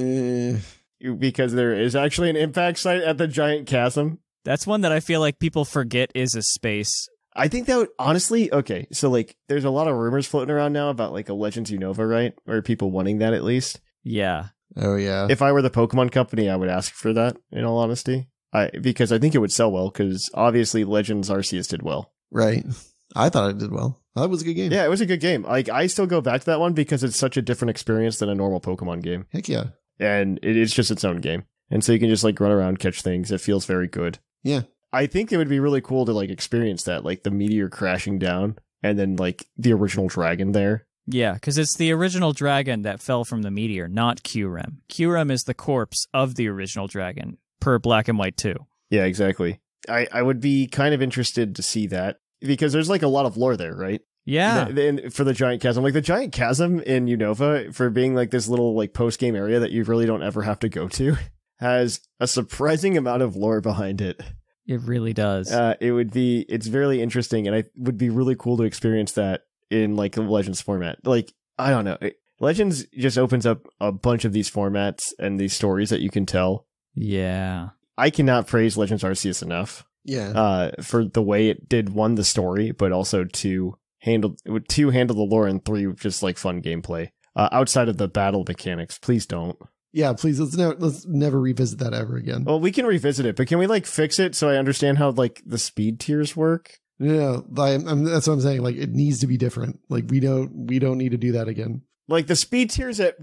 because there is actually an impact site at the giant chasm. That's one that I feel like people forget is a space. I think that would, honestly, okay, so like there's a lot of rumors floating around now about like a Legends Unova, right? Or people wanting that at least. Yeah. Oh yeah. If I were the Pokemon company, I would ask for that, in all honesty. Because I think it would sell well, because obviously Legends Arceus did well. Right. I thought it did well. That was a good game. Yeah, it was a good game. Like, I still go back to that one because it's such a different experience than a normal Pokemon game. Heck yeah. And it's just its own game. And so you can just like run around, catch things. It feels very good. Yeah. I think it would be really cool to like experience that, like the meteor crashing down and then like the original dragon there. Yeah, because it's the original dragon that fell from the meteor, not Kyurem. Kyurem is the corpse of the original dragon, per Black and White 2. Yeah, exactly. I would be kind of interested to see that because there's like a lot of lore there, right? Yeah. For the giant chasm. Like the giant chasm in Unova, for being like this little like post-game area that you really don't ever have to go to, has a surprising amount of lore behind it. It really does. It's very interesting, and it would be really cool to experience that in like a Legends format. Like, I don't know. Legends just opens up a bunch of these formats and these stories that you can tell. Yeah. I cannot praise Legends Arceus enough. Yeah. For the way it did, one, the story, but also two, handle the lore, and three, just like fun gameplay. Outside of the battle mechanics, please don't. Yeah, please, let's never revisit that ever again. Well, we can revisit it, but can we like fix it so I understand how like the speed tiers work? No, that's what I'm saying. Like, it needs to be different. Like, we don't need to do that again. Like, the speed tiers at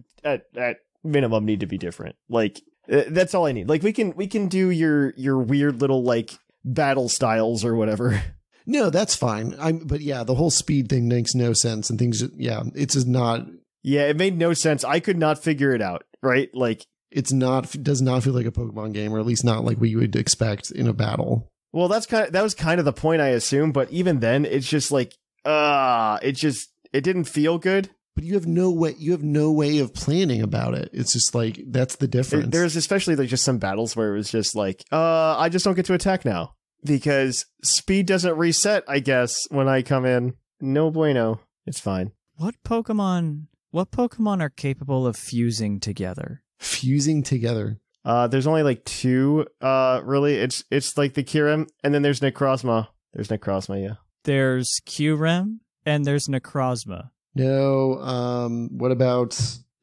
minimum need to be different. Like, that's all I need. Like, we can do your weird little like battle styles or whatever. No, that's fine. But yeah, the whole speed thing makes no sense, and things. Yeah, it's just not. Yeah, it made no sense. I could not figure it out. Right? Like, it does not feel like a Pokemon game, or at least not like what you would expect in a battle. Well, that was kind of the point, I assume. But even then, it's just like, it didn't feel good. But you have no way of planning about it. It's just like, that's the difference. There's especially like just some battles where it was just like, I just don't get to attack now because speed doesn't reset, I guess, when I come in. No bueno. It's fine. What Pokemon are capable of fusing together? Fusing together? There's only like two, really. It's like the Kyurem, and then there's Necrozma. There's Necrozma, yeah. There's Kyurem, and there's Necrozma. No, what about...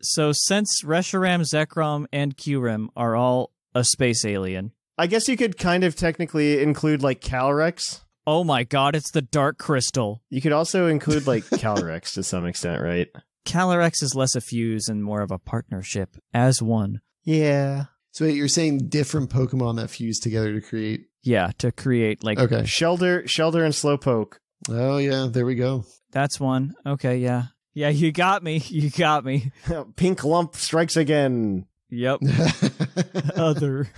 So since Reshiram, Zekrom, and Kyurem are all a space alien... I guess you could kind of technically include like Calyrex. Oh my god, it's the Dark Crystal. You could also include like Calyrex to some extent, right? Calyrex is less a fuse and more of a partnership as one. Yeah. So wait, you're saying different Pokemon that fuse together to create... Yeah, to create like... Okay. Shelter and Slowpoke. Oh yeah, there we go. That's one. Okay, yeah. Yeah, you got me. Pink Lump strikes again. Yep. Other.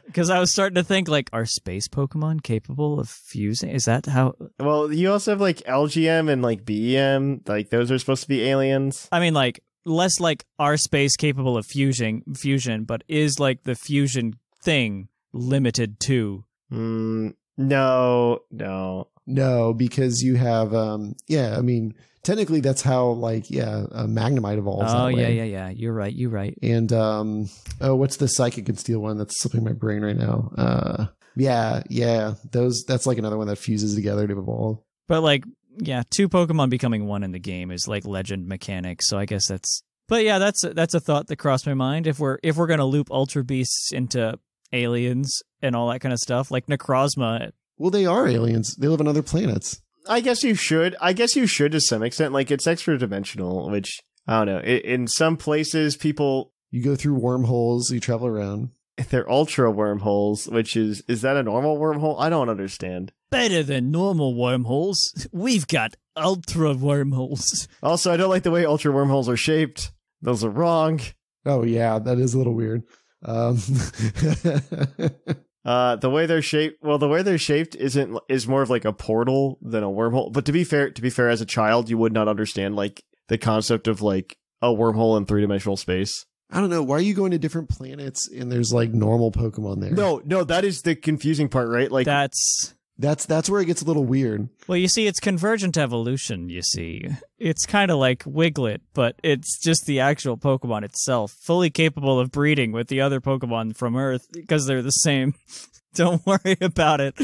Because I was starting to think, like, are space Pokemon capable of fusing? Is that how... Well, you also have, like, LGM and, like, BEM. Like, those are supposed to be aliens. I mean, like, less like, are space capable of fusion, but is, like, the fusion thing limited to... No, because you have, I mean, technically that's how, like, Magnemite evolves. Oh, yeah. You're right. And, what's the Psychic and Steel one that's slipping my brain right now? That's like another one that fuses together to evolve. But, like, yeah, two Pokemon becoming one in the game is, like, legend mechanics, so I guess that's... But, yeah, that's a thought that crossed my mind. If we're going to loop Ultra Beasts into aliens and all that kind of stuff, like Necrozma. Well, they are aliens. They live on other planets. I guess you should to some extent. Like, it's extra dimensional, which, I don't know. In some places, people... You go through wormholes, you travel around. They're ultra wormholes, which is that a normal wormhole? I don't understand. Better than normal wormholes. We've got ultra wormholes. Also, I don't like the way ultra wormholes are shaped. Those are wrong. Oh, yeah, that is a little weird. The way they're shaped is more of like a portal than a wormhole. But to be fair, as a child, you would not understand like the concept of like a wormhole in 3-dimensional space. I don't know. Why are you going to different planets and there's like normal Pokemon there? No, that is the confusing part, right? Like that's where it gets a little weird. Well, you see, it's convergent evolution, you see. It's kind of like Wiglet, but it's just the actual Pokemon itself, fully capable of breeding with the other Pokemon from Earth because they're the same. Don't worry about it.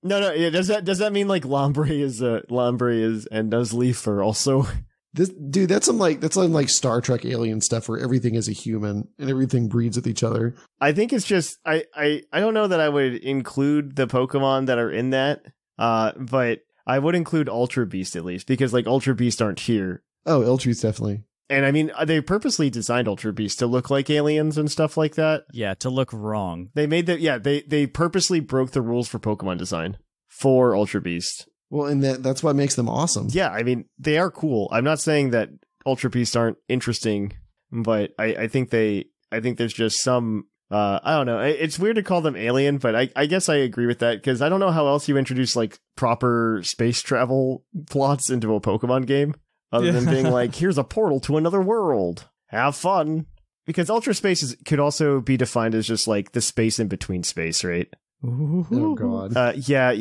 No. Yeah, does that mean like Lombre is and Nuzleaf are also... That's some like Star Trek alien stuff where everything is a human and everything breeds with each other. I think it's just I don't know that I would include the Pokemon that are in that, but I would include Ultra Beast at least because like Ultra Beast aren't here. Oh, Ultra Beast definitely. And I mean, they purposely designed Ultra Beast to look like aliens and stuff like that. Yeah, to look wrong. They made that. Yeah, they purposely broke the rules for Pokemon design for Ultra Beast. Well, and that's what makes them awesome. Yeah, I mean, they are cool. I'm not saying that Ultra Beasts aren't interesting, but I think there's just some, I don't know. It's weird to call them alien, but I guess I agree with that because I don't know how else you introduce like proper space travel plots into a Pokemon game other than being like, here's a portal to another world. Have fun. Because Ultra Space could also be defined as just like the space in between space, right? Oh god. Yeah. I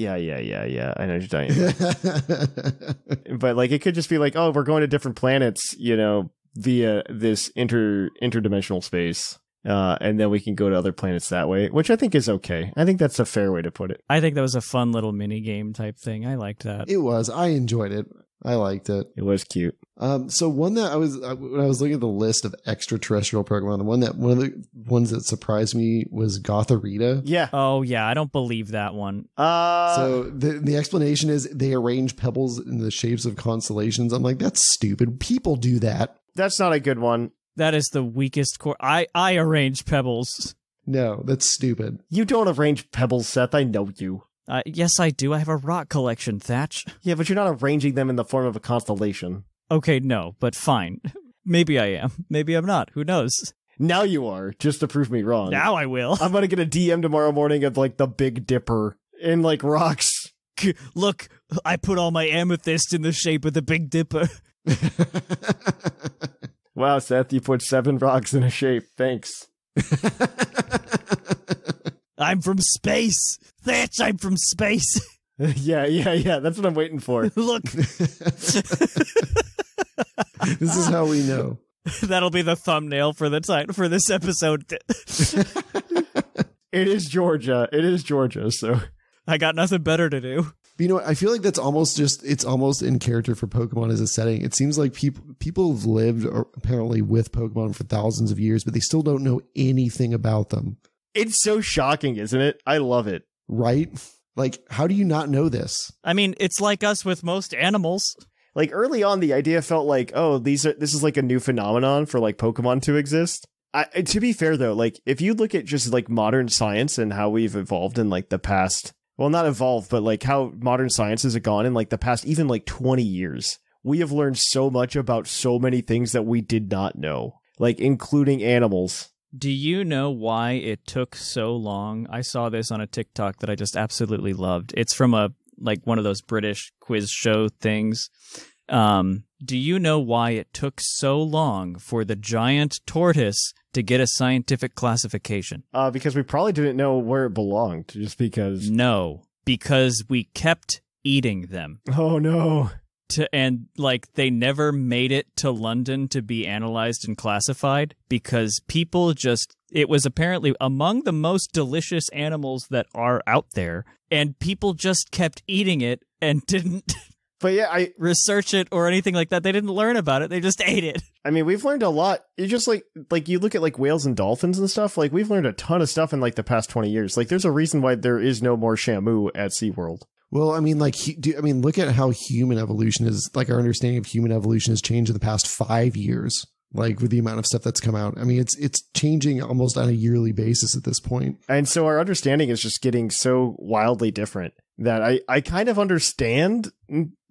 know what you're talking about. But like, it could just be like, oh, we're going to different planets, via this interdimensional space. And then we can go to other planets that way, which I think is okay. I think that's a fair way to put it. I think that was a fun little mini game type thing. I liked that. It was. I enjoyed it. I liked it. It was cute. So one that when I was looking at the list of extraterrestrial Pokemon, one of the ones that surprised me was Gothorita. Yeah. Oh yeah, I don't believe that one. So the explanation is they arrange pebbles in the shapes of constellations. I'm like, that's stupid. People do that. That's not a good one. That is the weakest core. I arrange pebbles. No, that's stupid. You don't arrange pebbles, Seth. I know you. Yes, I do. I have a rock collection, Thatch. Yeah, but you're not arranging them in the form of a constellation. Okay, no, but fine. Maybe I am. Maybe I'm not. Who knows? Now you are, just to prove me wrong. Now I will. I'm gonna get a DM tomorrow morning of like the Big Dipper in like rocks. Look, I put all my amethyst in the shape of the Big Dipper. Wow, Seth, you put 7 rocks in a shape. Thanks. I'm from space. Thatch, I'm from space. Yeah. That's what I'm waiting for. Look. This is how we know. That'll be the thumbnail for this episode. It is Georgia, so I got nothing better to do. But I feel like that's it's almost in character for Pokemon as a setting. It seems like people have lived apparently with Pokemon for thousands of years, but they still don't know anything about them. It's so shocking, isn't it? I love it. Right? Like, how do you not know this? I mean, it's like us with most animals. Like, early on, the idea felt like, oh, this is like a new phenomenon for like Pokemon to exist. To be fair, though, like, if you look at just like modern science and how we've evolved in like the past, well, not evolved, but like how modern science has gone in like the past, even like 20 years, we have learned so much about so many things that we did not know, like including animals. Do you know why it took so long? I saw this on a TikTok that I just absolutely loved. It's from one of those British quiz show things. Do you know why it took so long for the giant tortoise to get a scientific classification? Because we probably didn't know where it belonged, just because. No, because we kept eating them. Oh, no. They never made it to London to be analyzed and classified because it was apparently among the most delicious animals that are out there, and people just kept eating it and didn't But yeah, research it or anything like that. They didn't learn about it. They just ate it. I mean, we've learned a lot. You just like you look at like whales and dolphins and stuff. Like we've learned a ton of stuff in like the past 20 years. Like there's a reason why there is no more Shamu at SeaWorld. Well, I mean, look at how human evolution is, like our understanding of human evolution has changed in the past 5 years, like with the amount of stuff that's come out. I mean, it's changing almost on a yearly basis at this point. And so our understanding is just getting so wildly different that I kind of understand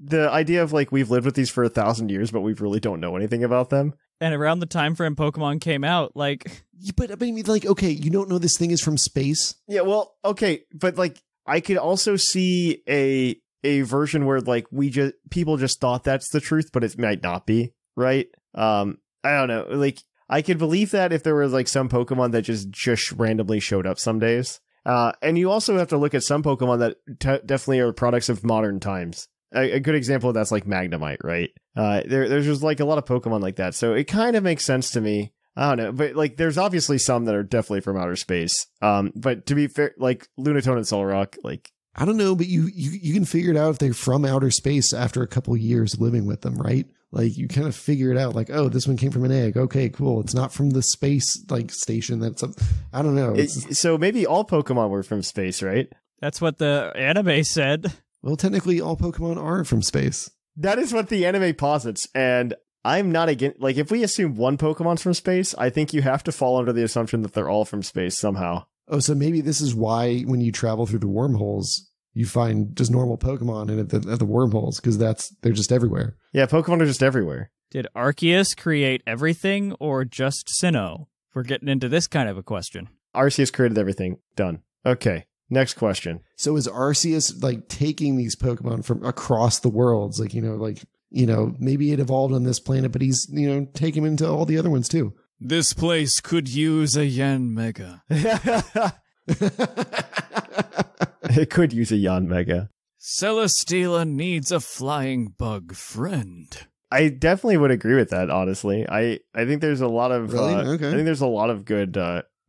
the idea of like we've lived with these for 1,000 years, but we really don't know anything about them. And around the time frame Pokemon came out, like... But I mean, like, okay, you don't know this thing is from space? Yeah, well, okay, but like... I could also see a version where like people just thought that's the truth, but it might not be, right? I don't know. Like I could believe that if there was like some Pokemon that just randomly showed up some days. And you also have to look at some Pokemon that definitely are products of modern times. A good example of that's like Magnemite, right? There's just like a lot of Pokemon like that, so it kind of makes sense to me. I don't know, but like there's obviously some that are definitely from outer space. But to be fair, like Lunatone and Solrock, like I don't know, but you can figure it out if they're from outer space after a couple years living with them, right? Like you kind of figure it out, like, oh, this one came from an egg. Okay, cool. It's not from the space like station. I don't know. So maybe all Pokemon were from space, right? That's what the anime said. Well, technically, all Pokemon are from space. That is what the anime posits, and I'm not against, like, if we assume one Pokemon's from space, I think you have to fall under the assumption that they're all from space somehow. Oh, so maybe this is why when you travel through the wormholes, you find just normal Pokemon at the wormholes, because they're just everywhere. Yeah, Pokemon are just everywhere. Did Arceus create everything, or just Sinnoh? We're getting into this kind of a question. Arceus created everything. Done. Okay, next question. So is Arceus, like, taking these Pokemon from across the worlds? Like, maybe it evolved on this planet, but he's, taking them into all the other ones too. This place could use a Yanmega. It could use a Yanmega. Celesteela needs a flying bug friend. I definitely would agree with that, honestly. I think there's a lot of really? Okay. I think there's a lot of good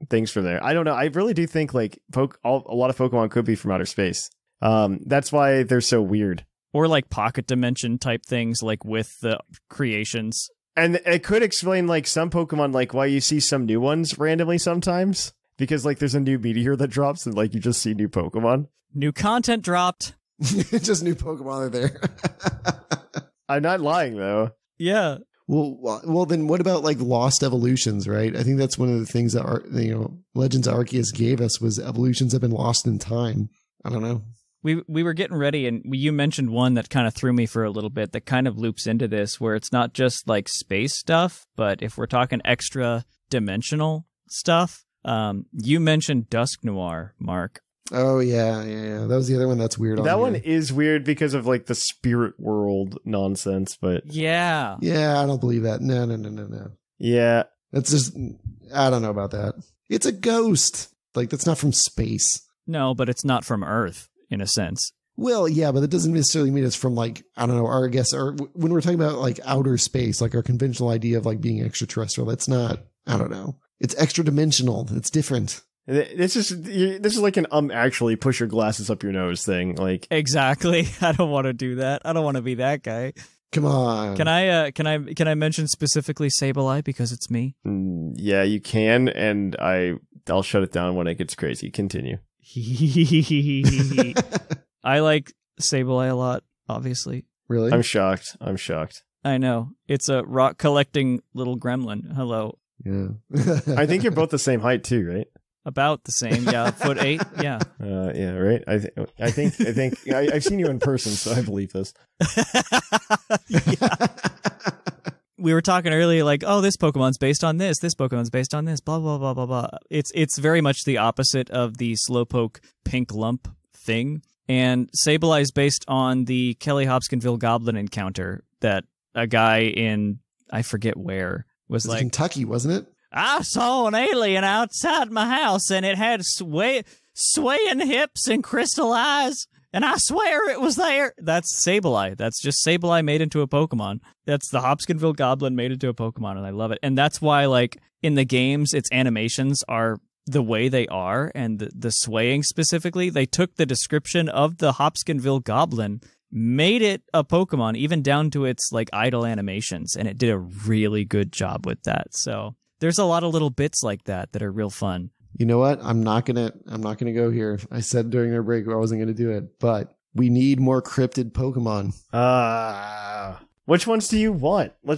things from there. I don't know. I really do think like a lot of Pokemon could be from outer space. That's why they're so weird. Or like pocket dimension type things, like with the creations. And it could explain like some Pokemon, like why you see some new ones randomly sometimes. Because like there's a new meteor that drops and like you just see new Pokemon. New content dropped. Just new Pokemon are there. I'm not lying though. Yeah. Well, then what about like lost evolutions, right? I think that's one of the things that Legends of Arceus gave us was evolutions have been lost in time. I don't know. We were getting ready, and you mentioned one that kind of threw me for a little bit that kind of loops into this, where it's not just like space stuff, but if we're talking extra dimensional stuff, you mentioned Dusk Noir, Mark. Oh, yeah. That was the other one that's weird. That one is weird because of like the spirit world nonsense, but... Yeah. Yeah, I don't believe that. No. Yeah. That's just... I don't know about that. It's a ghost. Like, that's not from space. No, but it's not from Earth, in a sense. Well, yeah, but it doesn't necessarily mean it's from like, I don't know, when we're talking about like outer space, like our conventional idea of like being extraterrestrial, that's not, I don't know. It's extra dimensional. It's different. This is like an actually push your glasses up your nose thing. Like exactly. I don't want to do that. I don't want to be that guy. Come on. Can I mention specifically Sableye because it's me? Yeah, you can, and I'll shut it down when it gets crazy. Continue. I like Sableye a lot, obviously. Really? I'm shocked. I know. It's a rock collecting little gremlin. Hello. Yeah. I think you're both the same height too, right? About the same, yeah. 8'8", yeah. Yeah, right. I think I've seen you in person, so I believe this. Yeah. We were talking earlier, like, oh, this Pokemon's based on this Pokemon's based on this, blah blah blah blah blah. It's very much the opposite of the Slowpoke pink lump thing, and Sableye is based on the Kelly Hopkinsville Goblin encounter that a guy in I forget where was like Kentucky, wasn't it? I saw an alien outside my house, and it had swaying hips and crystal eyes, and I swear it was there. That's Sableye. That's just Sableye made into a Pokemon. That's the Hopkinsville Goblin made into a Pokemon, and I love it. And that's why, like, in the games, its animations are the way they are, and the swaying specifically. They took the description of the Hopkinsville Goblin made it a Pokemon, even down to its like idle animations, and it did a really good job with that. So there's a lot of little bits like that are real fun. You know what? I'm not gonna go here. I said during our break I wasn't gonna do it, but we need more cryptid Pokemon. Which ones do you want? We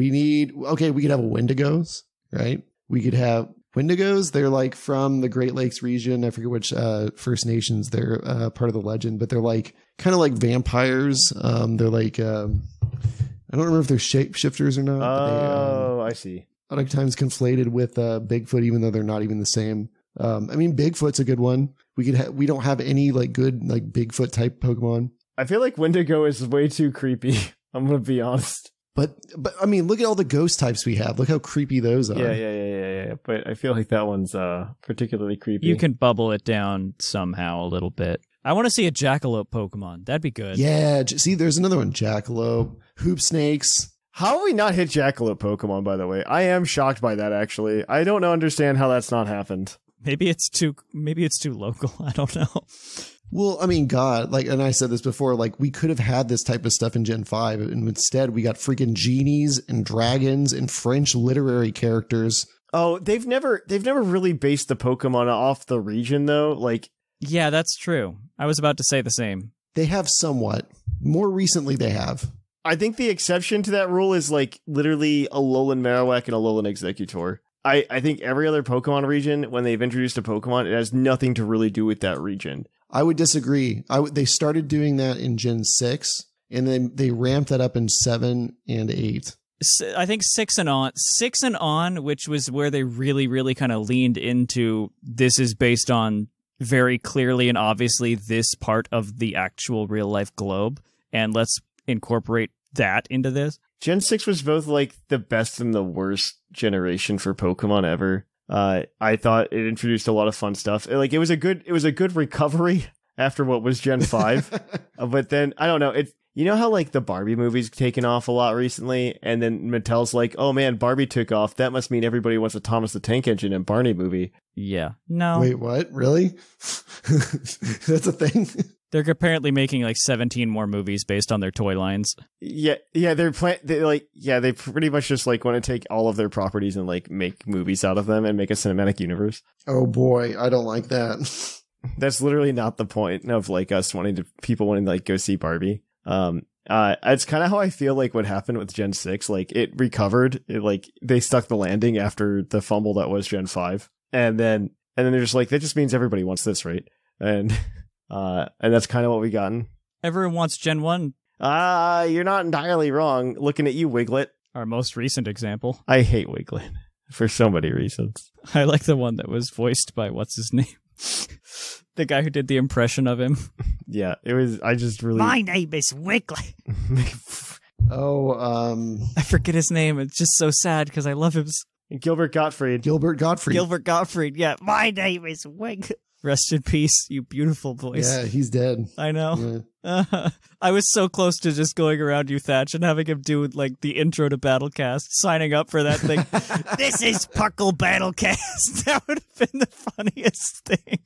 could have a Wendigos, right? We could have Wendigos. They're like from the Great Lakes region. I forget which First Nations they're part of the legend, but they're like kind of like vampires. They're like, I don't remember if they're shapeshifters or not. Oh, I see. A lot of times conflated with Bigfoot, even though they're not even the same. I mean, Bigfoot's a good one. We don't have any like good like Bigfoot type Pokemon. I feel like Wendigo is way too creepy. I'm gonna be honest. But I mean, look at all the ghost types we have. Look how creepy those are. Yeah. But I feel like that one's particularly creepy. You can bubble it down somehow a little bit. I want to see a jackalope Pokemon. That'd be good. Yeah. See, there's another one. Jackalope, hoop snakes. How have we not hit jackalope Pokemon, by the way? I am shocked by that, actually. I don't understand how that's not happened. Maybe it's too local. I don't know. Well, I mean, God, like, and I said this before, like, we could have had this type of stuff in Gen 5, and instead we got freaking genies and dragons and French literary characters. Oh, they've never really based the Pokemon off the region, though. Like, yeah, that's true. I was about to say the same. They have somewhat. More recently, they have. I think the exception to that rule is, like, literally a Alolan Marowak and a Alolan Exeggutor. I think every other Pokemon region, when they've introduced a Pokemon, it has nothing to really do with that region. I would disagree. They started doing that in Gen 6, and then they ramped that up in 7 and 8. I think 6 and on, which was where they really, really kind of leaned into this is based on very clearly and obviously this part of the actual real-life globe, and let's incorporate that into this. Gen 6 was both like the best and the worst generation for Pokemon ever. I thought it introduced a lot of fun stuff. Like it was a good recovery after what was Gen 5. But then I don't know, you know how like the Barbie movie's taken off a lot recently, and then Mattel's like, oh man, Barbie took off. That must mean everybody wants a Thomas the Tank Engine and Barney movie. Yeah. No. Wait, what? Really? That's a thing? They're apparently making like 17 more movies based on their toy lines. Yeah, they pretty much just like want to take all of their properties and like make movies out of them and make a cinematic universe. Oh boy, I don't like that. That's literally not the point of like people wanting to like go see Barbie. It's kind of how I feel like what happened with Gen 6. Like it recovered, they stuck the landing after the fumble that was Gen 5, and then they're just like, that just means everybody wants this, right? And that's kind of what we gotten. Everyone wants Gen 1. You're not entirely wrong. Looking at you, Wiglet. Our most recent example. I hate Wiglet for so many reasons. I like the one that was voiced by what's his name? The guy who did the impression of him. Yeah, it was, I just really... My name is Wiglet. I forget his name. It's just so sad because I love him. Gilbert Gottfried, yeah. My name is Wiglet. Rest in peace, you beautiful voice. Yeah, he's dead. I know. Yeah. I was so close to just going around you, Thatch, and having him do like the intro to Battlecast, signing up for that thing. This is PUCL Battlecast. That would have been the funniest thing.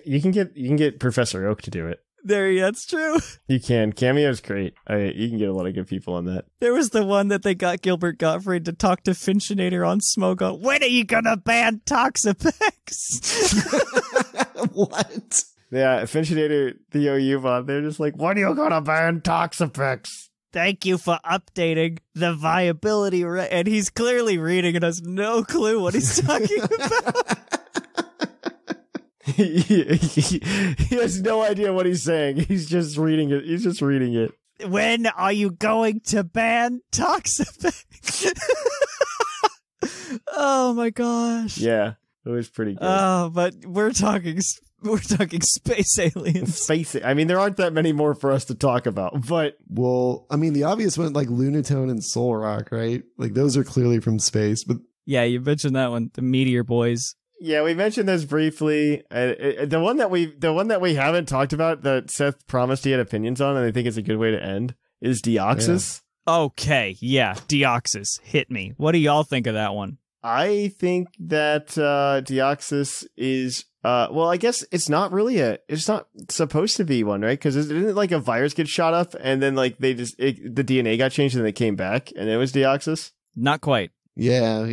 You can get Professor Oak to do it. That's true. You can. Cameo's great. You can get a lot of good people on that. There was the one that they got Gilbert Gottfried to talk to Finchinator on Smogo. When are you gonna ban Toxapex? What? Yeah, Finchinator, the OU bot, they're just like, when are you gonna ban Toxapex? Thank you for updating the viability rate. And he's clearly reading and has no clue what he's talking about. He has no idea what he's saying. He's just reading it. When are you going to ban Toxapex? Oh my gosh. Yeah, it was pretty good. Oh, but we're talking space aliens. I mean, there aren't that many more for us to talk about, but... Well, I mean, the obvious one, like Lunatone and Solrock, right? Like, those are clearly from space, but... Yeah, you mentioned that one, the Meteor Boys. Yeah, we mentioned this briefly. The one that we haven't talked about that Seth promised he had opinions on, and I think it's a good way to end, is Deoxys. Yeah. Okay, yeah, Deoxys. Hit me. What do y'all think of that one? I think that Deoxys is well, I guess it's not supposed to be one, right? Because didn't like a virus get shot up and then like the DNA got changed and then it came back and it was Deoxys? Not quite. Yeah.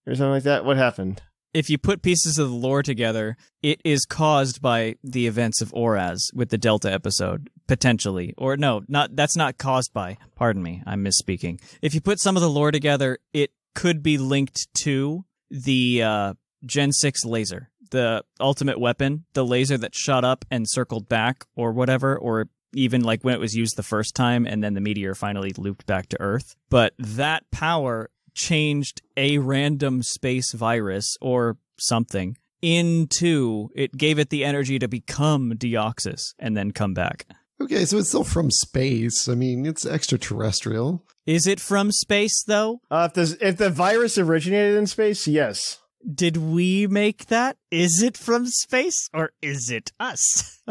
Or something like that. What happened? If you put pieces of the lore together, it is caused by the events of Oraz with the Delta episode, potentially. Or no, that's not caused by. Pardon me, I'm misspeaking. If you put some of the lore together, it could be linked to the Gen 6 laser, the ultimate weapon, the laser that shot up and circled back or whatever, or even like when it was used the first time and then the meteor finally looped back to Earth. But that power changed a random space virus or something into, it gave it the energy to become Deoxys and then come back. Okay, so it's still from space. I mean, it's extraterrestrial. Is it from space, though? If the virus originated in space, yes. Did we make that? Is it from space or is it us?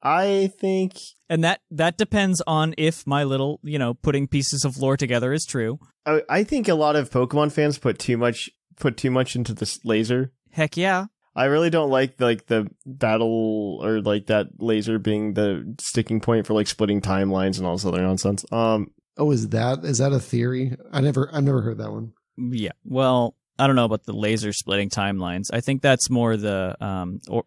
I think... And that depends on if my little, putting pieces of lore together is true. I think a lot of Pokemon fans put too much into this laser. Heck yeah. I really don't like the battle or like that laser being the sticking point for like splitting timelines and all this other nonsense. Is that a theory? I've never heard that one. Yeah. Well, I don't know about the laser splitting timelines. I think that's more the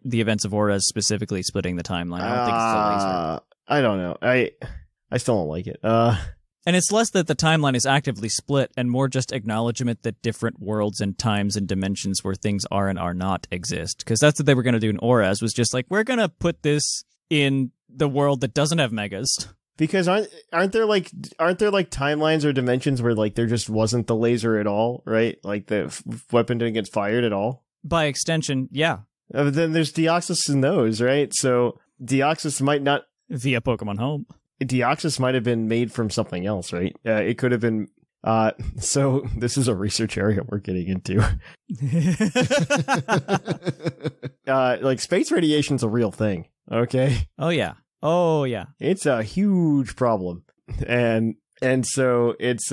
events of Oraz specifically splitting the timeline. I don't think it's the laser. I don't know. I still don't like it. And it's less that the timeline is actively split and more just acknowledgement that different worlds and times and dimensions where things are and are not exist. Because that's what they were going to do in Oraz, was just like, we're going to put this in the world that doesn't have megas. Because aren't there like timelines or dimensions where like there just wasn't the laser at all, right? Like the weapon didn't get fired at all? By extension, yeah. But then there's Deoxys in those, right? So Deoxys might not... Via Pokemon Home. Deoxys might have been made from something else, right? It could have been... so this is a research area we're getting into. Like space radiation's a real thing, okay? Oh, yeah. It's a huge problem. And so it's...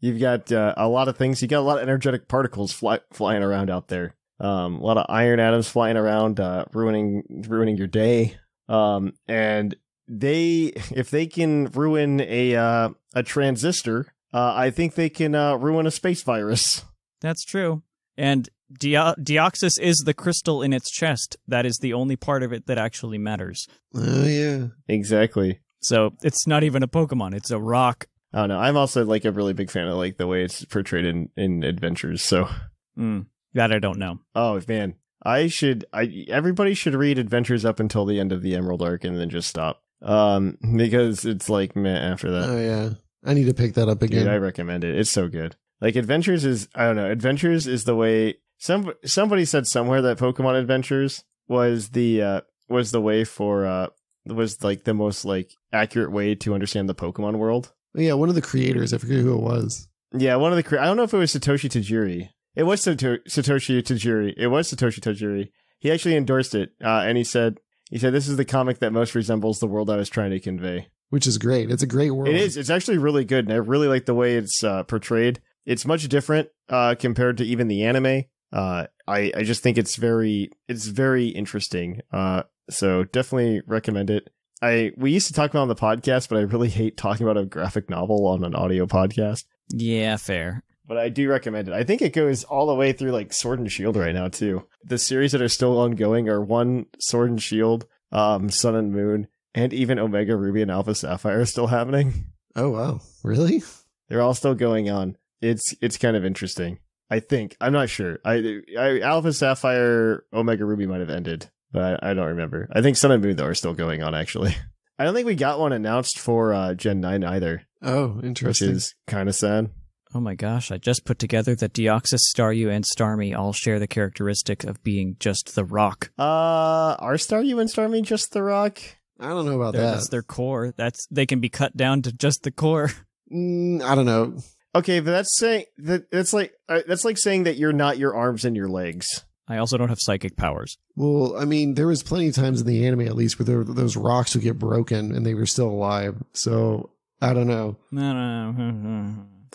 you've got a lot of things. You got a lot of energetic particles flying around out there. A lot of iron atoms flying around, ruining your day. And if they can ruin a transistor, I think they can ruin a space virus. That's true. And Deoxys is the crystal in its chest. That is the only part of it that actually matters. Oh, yeah. Exactly. So it's not even a Pokemon. It's a rock. I don't know. I'm also like a really big fan of like the way it's portrayed in Adventures. So that I don't know. Oh, man. Everybody should read Adventures up until the end of the Emerald Arc and then just stop. Because it's like meh after that. Oh yeah, I need to pick that up again. Dude, I recommend it. It's so good. Like Adventures is, I don't know. Adventures is the way somebody said somewhere that Pokemon Adventures was the way for was like the most like accurate way to understand the Pokemon world. Yeah, one of the creators. I forget who it was. Yeah, one of the I don't know if it was Satoshi Tajiri. It was Satoshi Tajiri. It was Satoshi Tajiri. He actually endorsed it, and he said, this is the comic that most resembles the world I was trying to convey. Which is great. It's a great world. It is. It's actually really good, and I really like the way it's portrayed. It's much different compared to even the anime. I just think it's very interesting. So definitely recommend it. We used to talk about it on the podcast, but I really hate talking about a graphic novel on an audio podcast. Yeah, fair. But I do recommend it. I think it goes all the way through like Sword and Shield right now too. The series that are still ongoing are Sword and Shield, Sun and Moon, and even Omega Ruby and Alpha Sapphire are still happening. Oh wow, really? They're all still going on. It's kind of interesting. I think. I'm not sure. Alpha Sapphire, Omega Ruby might have ended, but I don't remember. I think Sun and Moon though are still going on actually. I don't think we got one announced for Gen 9 either. Oh, interesting. Which is kind of sad. Oh my gosh, I just put together that Deoxys, Staryu, and Starmie all share the characteristic of being just the rock. Are Staryu and Starmie just the rock? I don't know about that. That's their core. They can be cut down to just the core. I don't know. Okay, but that's like saying that you're not your arms and your legs. I also don't have psychic powers. Well, I mean, there was plenty of times in the anime, at least, where those rocks would get broken and they were still alive. So I don't know.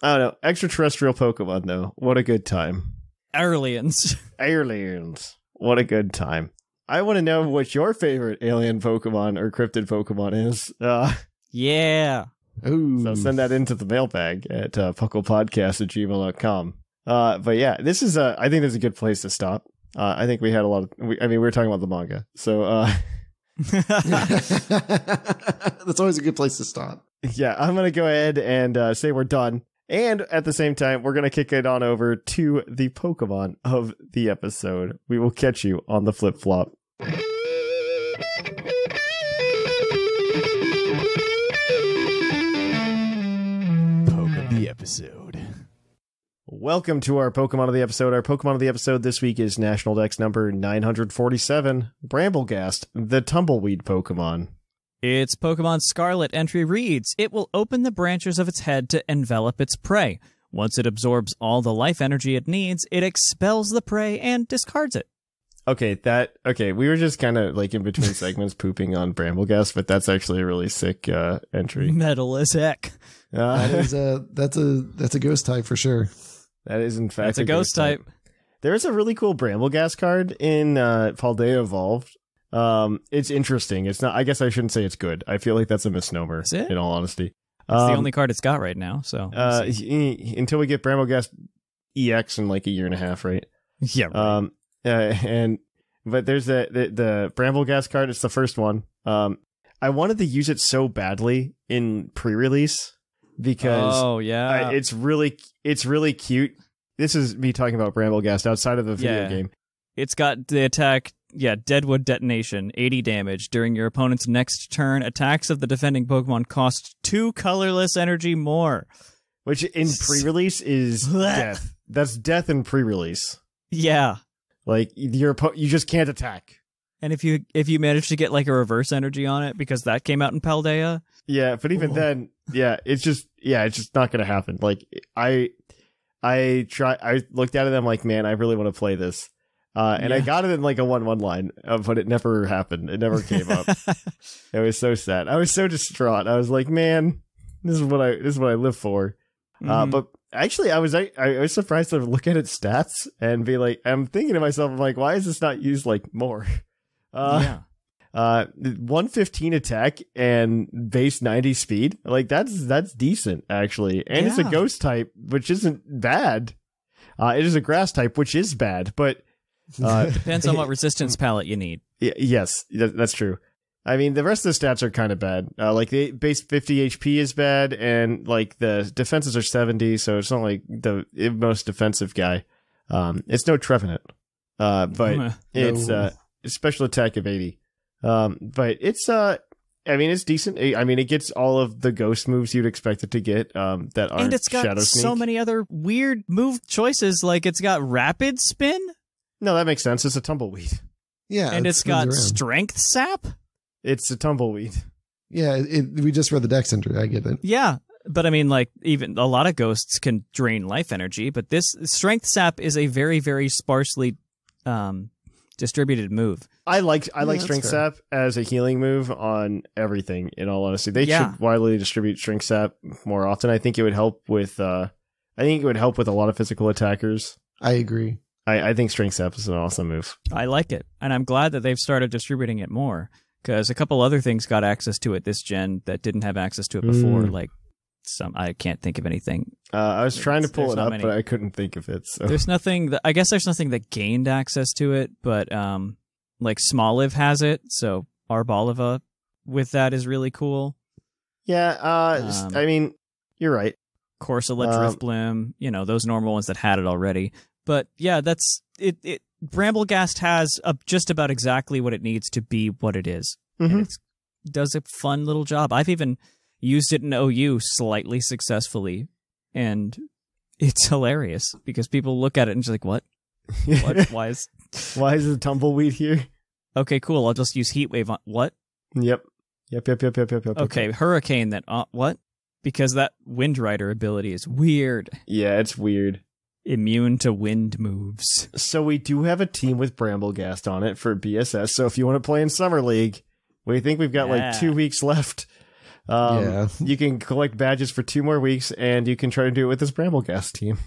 I don't know. Extraterrestrial Pokemon, though. What a good time. Aliens. Aliens. What a good time. I want to know what your favorite alien Pokemon or cryptid Pokemon is. Yeah. Ooh. So send that into the mailbag at puclpodcast@gmail.com. But yeah, I think this is a good place to stop. I think we had a lot of, we were talking about the manga. So, that's always a good place to stop. Yeah, I'm going to go ahead and say we're done. And at the same time, we're going to kick it on over to the Pokemon of the episode. We will catch you on the flip-flop. Poke of the episode. Welcome to our Pokemon of the episode. Our Pokemon of the episode this week is National Dex number 947, Bramblegast, the Tumbleweed Pokemon. Its Pokemon Scarlet entry reads, it will open the branches of its head to envelop its prey. Once it absorbs all the life energy it needs, it expels the prey and discards it. Okay, we were just kind of like in between segments pooping on Bramblegast, but that's actually a really sick entry. Metal as heck. That's a ghost type for sure. That is in fact That's a ghost type. There's a really cool Bramblegast card in Paldea Evolved. It's interesting. It's not. I guess I shouldn't say it's good. I feel like that's a misnomer. Is it? In all honesty, It's the only card it's got right now. So until we get Bramblegast EX in like a year and a half, right? Yeah. Right. But there's the Bramblegast card. It's the first one. I wanted to use it so badly in pre-release because it's really cute. This is me talking about Bramblegast outside of the video game. It's got the attack, Deadwood Detonation, 80 damage. During your opponent's next turn, attacks of the defending Pokemon cost 2 colorless energy more. Which in pre-release is death. That's death in pre-release. Yeah. Like, you just can't attack. And if you manage to get like a reverse energy on it, because that came out in Paldea. Yeah, but even then, it's just not going to happen. Like, I looked at it, I'm like, man, I really want to play this. I got it in like a 1/1 line, but it never happened. It never came up. It was so sad. I was so distraught. I was like, man, this is what I live for. But actually, I was surprised to look at its stats and be like, I'm thinking to myself, I'm like, why is this not used like more? 115 attack and base 90 speed. Like that's decent actually. And it's a ghost type, which isn't bad. It is a grass type, which is bad, but depends on what resistance palette you need. Yes, that's true. I mean, the rest of the stats are kind of bad. Like the base 50 HP is bad, and like the defenses are 70, so it's not like the most defensive guy. It's no Trevenant, but it's special attack of 80. But it's it's decent. I mean, it gets all of the ghost moves you'd expect it to get. That aren't and it's got Shadow Sneak. So many other weird move choices. Like it's got Rapid Spin. No, that makes sense. It's a Tumbleweed. Yeah, and it's got Strength Sap. It's a Tumbleweed. Yeah, we just read the Dex entry. I get it. Yeah, but I mean, like, even a lot of ghosts can drain life energy, but this Strength Sap is a very, very sparsely distributed move. I like Strength Sap as a healing move on everything, in all honesty. They should widely distribute Strength Sap more often. I think it would help with a lot of physical attackers. I agree. I think Strength Sap is an awesome move. I like it, and I'm glad that they've started distributing it more. Because a couple other things got access to it this gen that didn't have access to it before. Like I can't think of anything. I was trying to pull it up, but I couldn't think of it. So. There's nothing. I guess there's nothing that gained access to it, but like Smoliv has it, so Arboliva with that is really cool. Yeah, I mean, you're right. Corsola, Drifblim, those normal ones that had it already. But yeah, that's it. Bramblegast has just about exactly what it needs to be what it is. Mm-hmm. And it does a fun little job. I've even used it in OU slightly successfully, and it's hilarious because people look at it and just like, what? Why is the Tumbleweed here? Okay, cool. I'll just use Heat Wave on what? Yep. Okay, Hurricane then. What? Because that Wind Rider ability is weird. Yeah, it's weird. Immune to wind moves. So we do have a team with Bramblegast on it for BSS. So if you want to play in Summer League, we think we've got like 2 weeks left. You can collect badges for 2 more weeks, and you can try to do it with this Bramblegast team.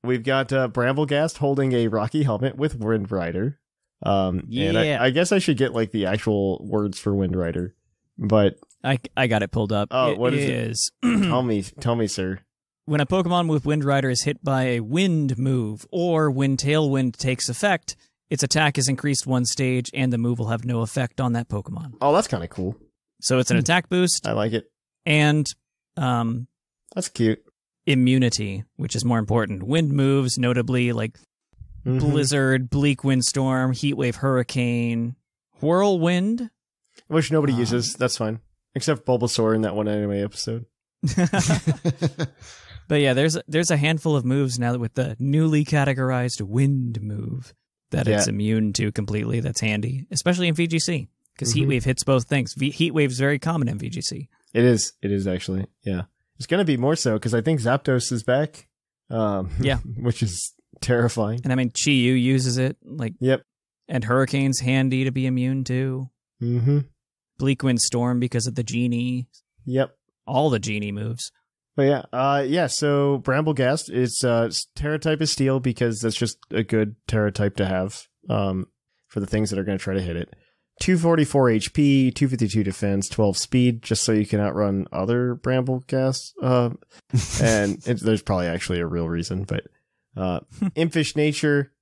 We've got Bramblegast holding a Rocky helmet with Wind Rider. And I guess I should get like the actual words for Wind Rider, but I got it pulled up. Oh, what is it? Tell me, sir. When a Pokemon with Wind Rider is hit by a wind move, or when Tailwind takes effect, its attack is increased 1 stage, and the move will have no effect on that Pokemon. Oh, that's kind of cool. So it's an attack boost. I like it. And that's cute. Immunity, which is more important. Wind moves, notably like Blizzard, Bleak Windstorm, Heatwave, Hurricane, Whirlwind. Which nobody uses. That's fine. Except Bulbasaur in that one anime episode. But yeah, there's a handful of moves now with the newly categorized Wind move that it's immune to completely. That's handy, especially in VGC, because Heatwave hits both things. Heatwave is very common in VGC. It is actually. Yeah. It's going to be more so, because I think Zapdos is back. Which is terrifying. And I mean, Chi-Yu uses it. Yep. And Hurricane's handy to be immune to. Mm-hmm. Bleak Wind Storm because of the Genie. Yep. All the Genie moves. But so Bramblegast is Terra type is Steel, because that's just a good Terra type to have for the things that are going to try to hit it. 244 HP, 252 defense, 12 speed, just so you can outrun other Bramblegasts. And there's probably actually a real reason, but Impish Nature.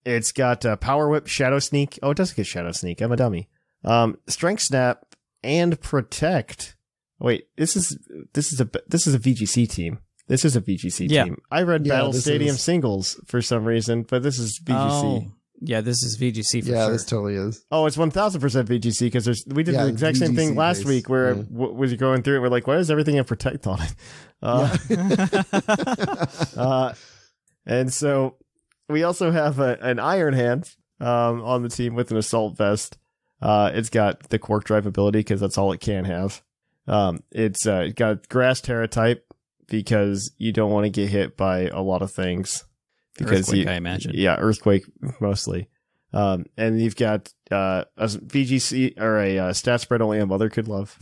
It's got Power Whip, Shadow Sneak. Oh, it doesn't get Shadow Sneak. I'm a dummy. Strength Snap and Protect. Wait, this is a VGC team. This is a VGC team. I read Battle Stadium singles for some reason, but this is VGC. Oh, yeah, this is VGC for sure. Yeah, this totally is. Oh, it's 1000% VGC, because we did the exact same thing last week where was going through it. We're like, why does everything have Protect on it? And so we also have an Iron Hand on the team with an Assault Vest. It's got the Quark Drive ability, because that's all it can have. It's got Grass Terra type, because you don't want to get hit by a lot of things. Because Earthquake, I imagine. Yeah, Earthquake mostly. And you've got a VGC or a stat spread only a mother could love.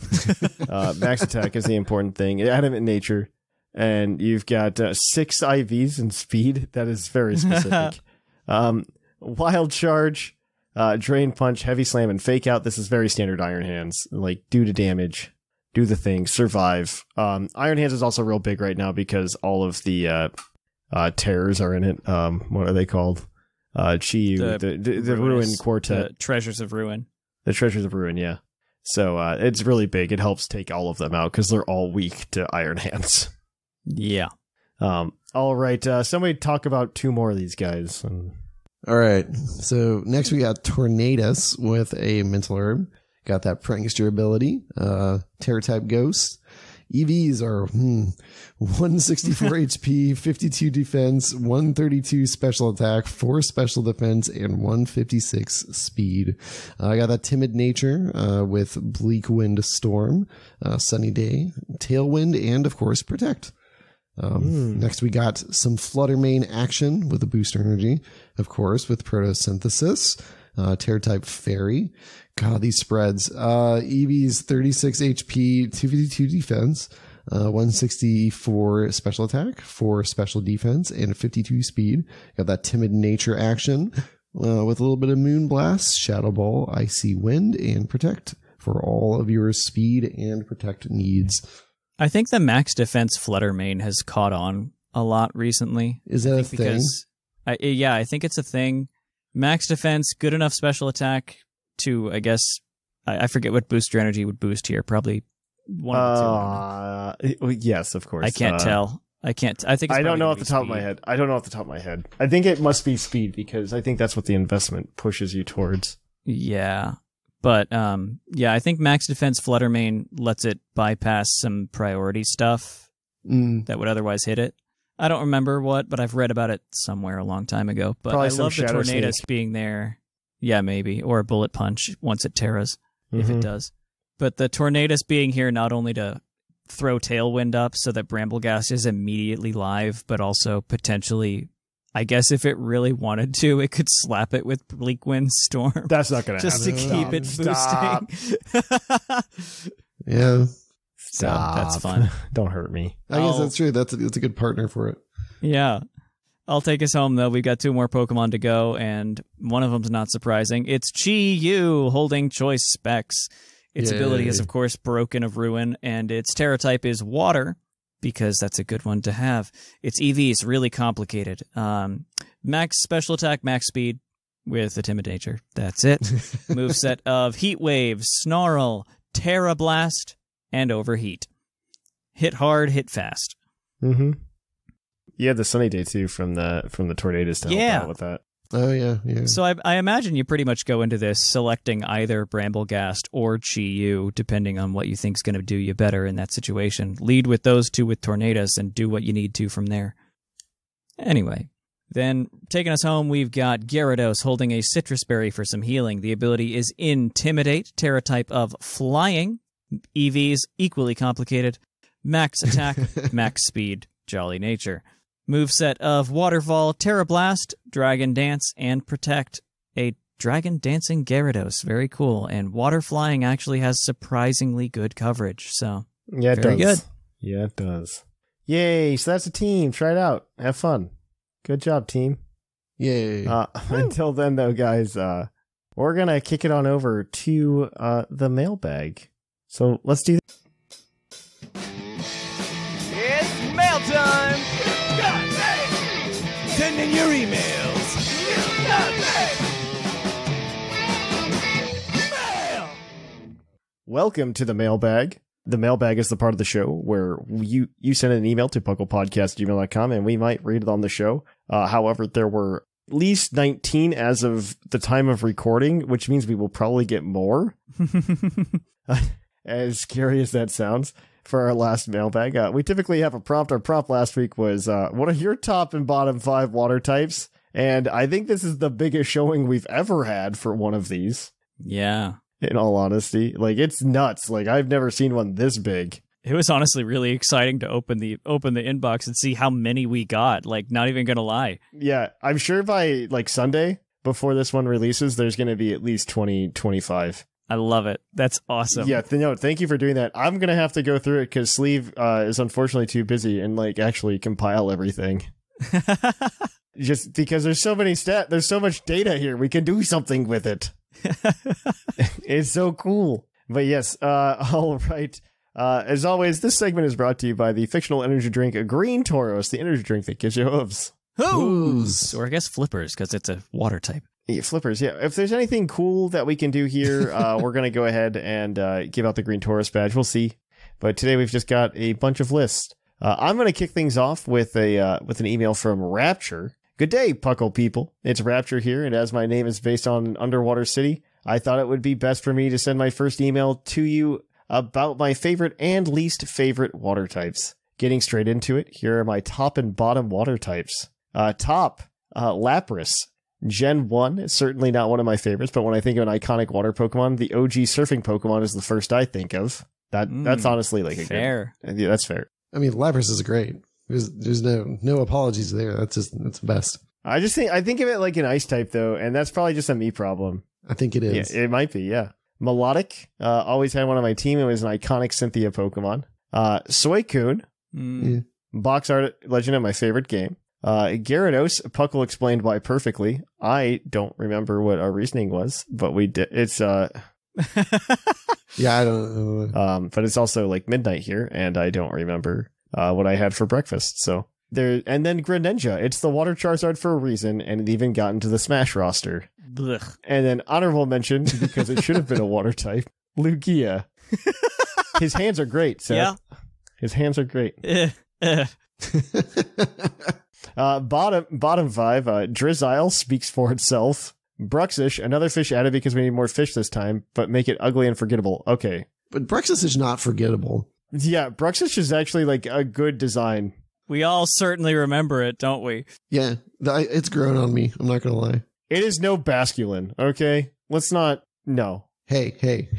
Max attack is the important thing. Adamant nature. And you've got 6 IVs and speed. That is very specific. Wild Charge, Drain Punch, Heavy Slam, and Fake Out. This is very standard Iron Hands. Like, do the damage, do the thing, survive. Iron Hands is also real big right now, because all of the terrors are in it. What are they called? Chi-Yu, the Ruin Quartet. The Treasures of Ruin. The Treasures of Ruin, yeah. So it's really big. It helps take all of them out, because they're all weak to Iron Hands. Yeah. All right. Somebody talk about 2 more of these guys. All right. So next we got Tornadus with a Mental Herb. Got that Prankster ability. Terra type Ghost. EVs are 164 HP, 52 defense, 132 special attack, 4 special defense, and 156 speed. I got that Timid Nature with Bleak Wind Storm, Sunny Day, Tailwind, and of course Protect. Next we got some Flutter Mane action with a booster energy, of course, with Photosynthesis. Terra type Fairy. God, these spreads. Eevee's 36 HP, 252 defense, 164 special attack, 4 special defense, and 52 speed. Got that Timid Nature action with a little bit of Moonblast, Shadow Ball, Icy Wind, and Protect for all of your speed and Protect needs. I think the max defense Flutter Mane has caught on a lot recently. Is that a thing? I think it's a thing. Max defense, good enough special attack to, I guess, I forget what booster energy would boost here. Probably one of the 2. Yes, of course. I can't tell. I think I don't know off the top of my head. I think it must be speed, because I think that's what the investment pushes you towards. Yeah. But, I think max defense Flutter Mane lets it bypass some priority stuff that would otherwise hit it. I don't remember what, but I've read about it somewhere a long time ago. But probably I love the Tornadus being there. Yeah, maybe. Or a Bullet Punch once it terras, if it does. But the Tornadus being here not only to throw Tailwind up so that Bramblegast is immediately live, but also potentially I guess if it really wanted to, it could slap it with Bleak Wind Storm. That's not going to happen. Just to keep it boosting. Yeah. So that's fun. Don't hurt me. I guess that's true. That's a good partner for it. Yeah. I'll take us home, though. We've got 2 more Pokemon to go, and one of them's not surprising. It's Chi-Yu, holding choice specs. Its ability is, of course, Broken of Ruin, and its Terra type is Water, because that's a good one to have. Its EV is really complicated. Max special attack, max speed with a timid nature. That's it. Moveset of Heat Wave, Snarl, Terra Blast, and Overheat. Hit hard, hit fast. Mm-hmm. You had the Sunny Day too from the tornadoes to help out with that. Oh yeah. So I imagine you pretty much go into this selecting either Bramblegast or Chi-Yu, depending on what you think is going to do you better in that situation. Lead with those 2 with tornadoes and do what you need to from there. Anyway, then taking us home, we've got Gyarados holding a Citrus Berry for some healing. The ability is Intimidate, Terra type of Flying. EVs equally complicated. Max attack, max speed, Jolly Nature. Moveset of Waterfall, Terra Blast, Dragon Dance, and Protect. A Dragon Dancing Gyarados. Very cool. And Water Flying actually has surprisingly good coverage. So, yeah, it very does. Good. Yeah, it does. Yay, so that's a team. Try it out. Have fun. Good job, team. Yay. Until then, though, guys, we're going to kick it on over to the mailbag. So let's do that. It's mail time! Send in your emails! Mail! Welcome to the mailbag. The mailbag is the part of the show where you send an email to puclpodcast@gmail.com and we might read it on the show. However, there were at least 19 as of the time of recording, which means we will probably get more. As scary as that sounds, for our last mailbag. We typically have a prompt. Our prompt last week was, what are your top and bottom 5 water types? And I think this is the biggest showing we've ever had for one of these. Yeah. In all honesty. Like, it's nuts. Like, I've never seen one this big. It was honestly really exciting to open the inbox and see how many we got. Like, not even gonna lie. Yeah, I'm sure by, like, Sunday, before this one releases, there's going to be at least 20, 25. I love it. That's awesome. Yeah, thank you for doing that. I'm going to have to go through it because Sleeve is unfortunately too busy and like actually compile everything. Just because there's so many there's so much data here. We can do something with it. It's so cool. But yes, all right. As always, this segment is brought to you by the fictional energy drink Green Tauros, the energy drink that gives you hooves. Hooves! Or I guess flippers, because it's a water type. Yeah, flippers, yeah. If there's anything cool that we can do here, we're going to go ahead and give out the Green Tauros badge. We'll see. But today we've just got a bunch of lists. I'm going to kick things off with an email from Rapture. Good day, Puckle people. It's Rapture here, and as my name is based on Underwater City, I thought it would be best for me to send my first email to you about my favorite and least favorite water types. Getting straight into it, here are my top and bottom water types. Top, Lapras. Gen 1 is certainly not one of my favorites, but when I think of an iconic water Pokemon, the OG surfing Pokemon is the first I think of. That's honestly like a fair. Yeah, that's fair. I mean, Lapras is great. There's no apologies there. That's the best. I think of it like an ice type though, and that's probably just a me problem. I think it is. Yeah, it might be, yeah. Melodic, always had one on my team. It was an iconic Cynthia Pokemon. Suicune, box art legend of my favorite game. Gyarados, Puckle explained why perfectly. I don't remember what our reasoning was, but we did. It's yeah, I don't know. But it's also like midnight here, and I don't remember what I had for breakfast. So there, and then Greninja. It's the Water Charizard for a reason, and it even got into the Smash roster. Blech. And then honorable mention because it should have been a water type. Lugia. His hands are great. Seth. Yeah, his hands are great. Bottom 5, Drizzile speaks for itself. Bruxish, another fish added because we need more fish this time, but make it ugly and forgettable. Okay. But Bruxish is not forgettable. Yeah, Bruxish is actually like a good design. We all certainly remember it, don't we? Yeah, it's grown on me. I'm not going to lie. It is no Basculin, okay? Let's not, no. Hey.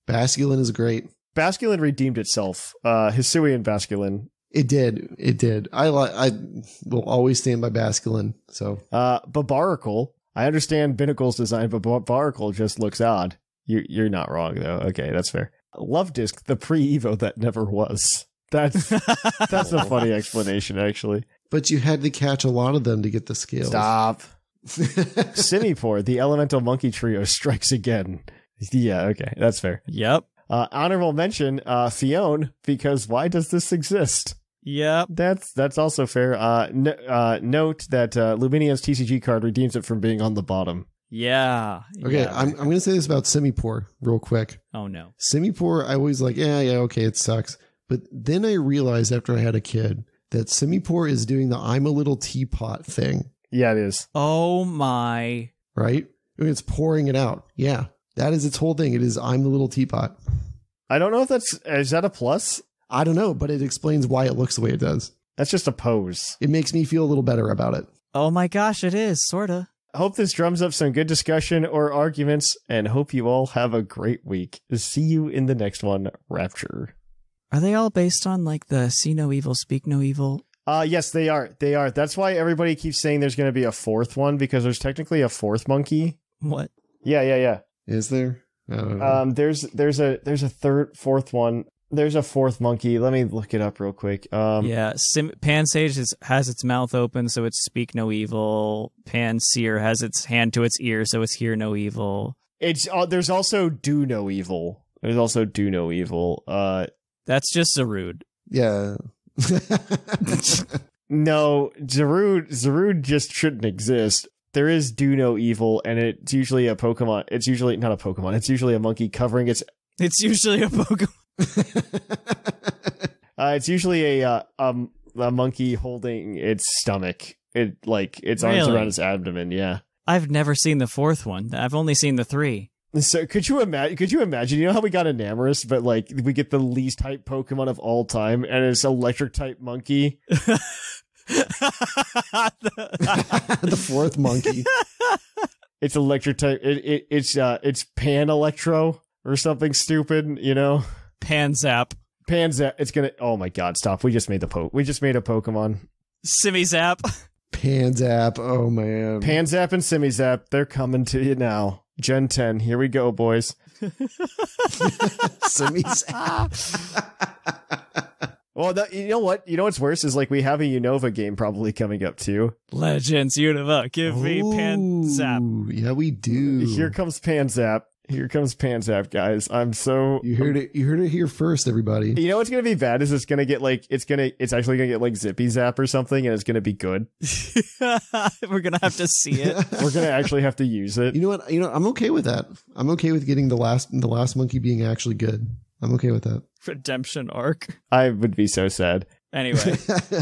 Basculin is great. Basculin redeemed itself. Hisuian Basculin. It did. I will always stand by Basculin. So, Barbaracle. I understand Binnacle's design, but Barbaracle just looks odd. You're not wrong though. Okay, that's fair. Love Disc, the pre-Evo that never was. That's a funny explanation, actually. But you had to catch a lot of them to get the scales. Stop. Simipour, the elemental monkey trio strikes again. Yeah, okay, that's fair. Yep. Honorable mention, Fione, because why does this exist? Yep. That's also fair. Note that Luminia's TCG card redeems it from being on the bottom. Yeah. Okay, yeah. I'm going to say this about Simipour real quick. Oh, no. Simipour, I always like, yeah, okay, it sucks. But then I realized after I had a kid that Simipour is doing the I'm a little teapot thing. Yeah, it is. Oh, my. Right? It's pouring it out. Yeah, that is its whole thing. It is I'm the little teapot. I don't know if is that a plus? I don't know, but it explains why it looks the way it does. That's just a pose. It makes me feel a little better about it. Oh, my gosh, it is, sorta. Hope this drums up some good discussion or arguments, and hope you all have a great week. See you in the next one, Rapture. Are they all based on, like, the see no evil, speak no evil? Yes, they are. They are. That's why everybody keeps saying there's going to be a fourth one, because there's technically a fourth monkey. What? Yeah. Is there? I don't know. There's a fourth one. There's a fourth monkey. Let me look it up real quick. Yeah, Pansage has its mouth open, so it's speak no evil. Panseer has its hand to its ear, so it's hear no evil. There's also do no evil. That's just Zarude. Yeah. No, Zarude just shouldn't exist. There is do no evil, and it's usually a Pokemon. It's usually not a Pokemon. It's usually a monkey covering its. It's usually a Pokemon. It's usually a monkey holding its stomach. Its arms around its abdomen. Yeah. I've never seen the fourth one. I've only seen the 3. So could you imagine? You know how we got Enamorus, but like we get the least type Pokemon of all time, and it's electric type monkey. The fourth monkey. It's electric type. It's Pan Electro or something stupid. You know. Panzap. It's gonna. Oh my God! Stop. We just made a Pokemon. Simizap. Panzap. Oh man. Panzap and Simizap. They're coming to you now. Gen 10, here we go, boys. Well, you know what? You know what's worse is like we have a Unova game probably coming up too. Legends Unova, give me Panzap. Yeah, we do. Here comes Panzap. Guys. I'm so You heard it here first, everybody. You know what's gonna be bad is it's actually gonna get like Zippy Zap or something, and it's gonna be good. We're gonna have to see it. We're gonna actually have to use it. You know what? I'm okay with that. I'm okay with getting the last monkey being actually good. I'm okay with that. Redemption arc. I would be so sad. Anyway.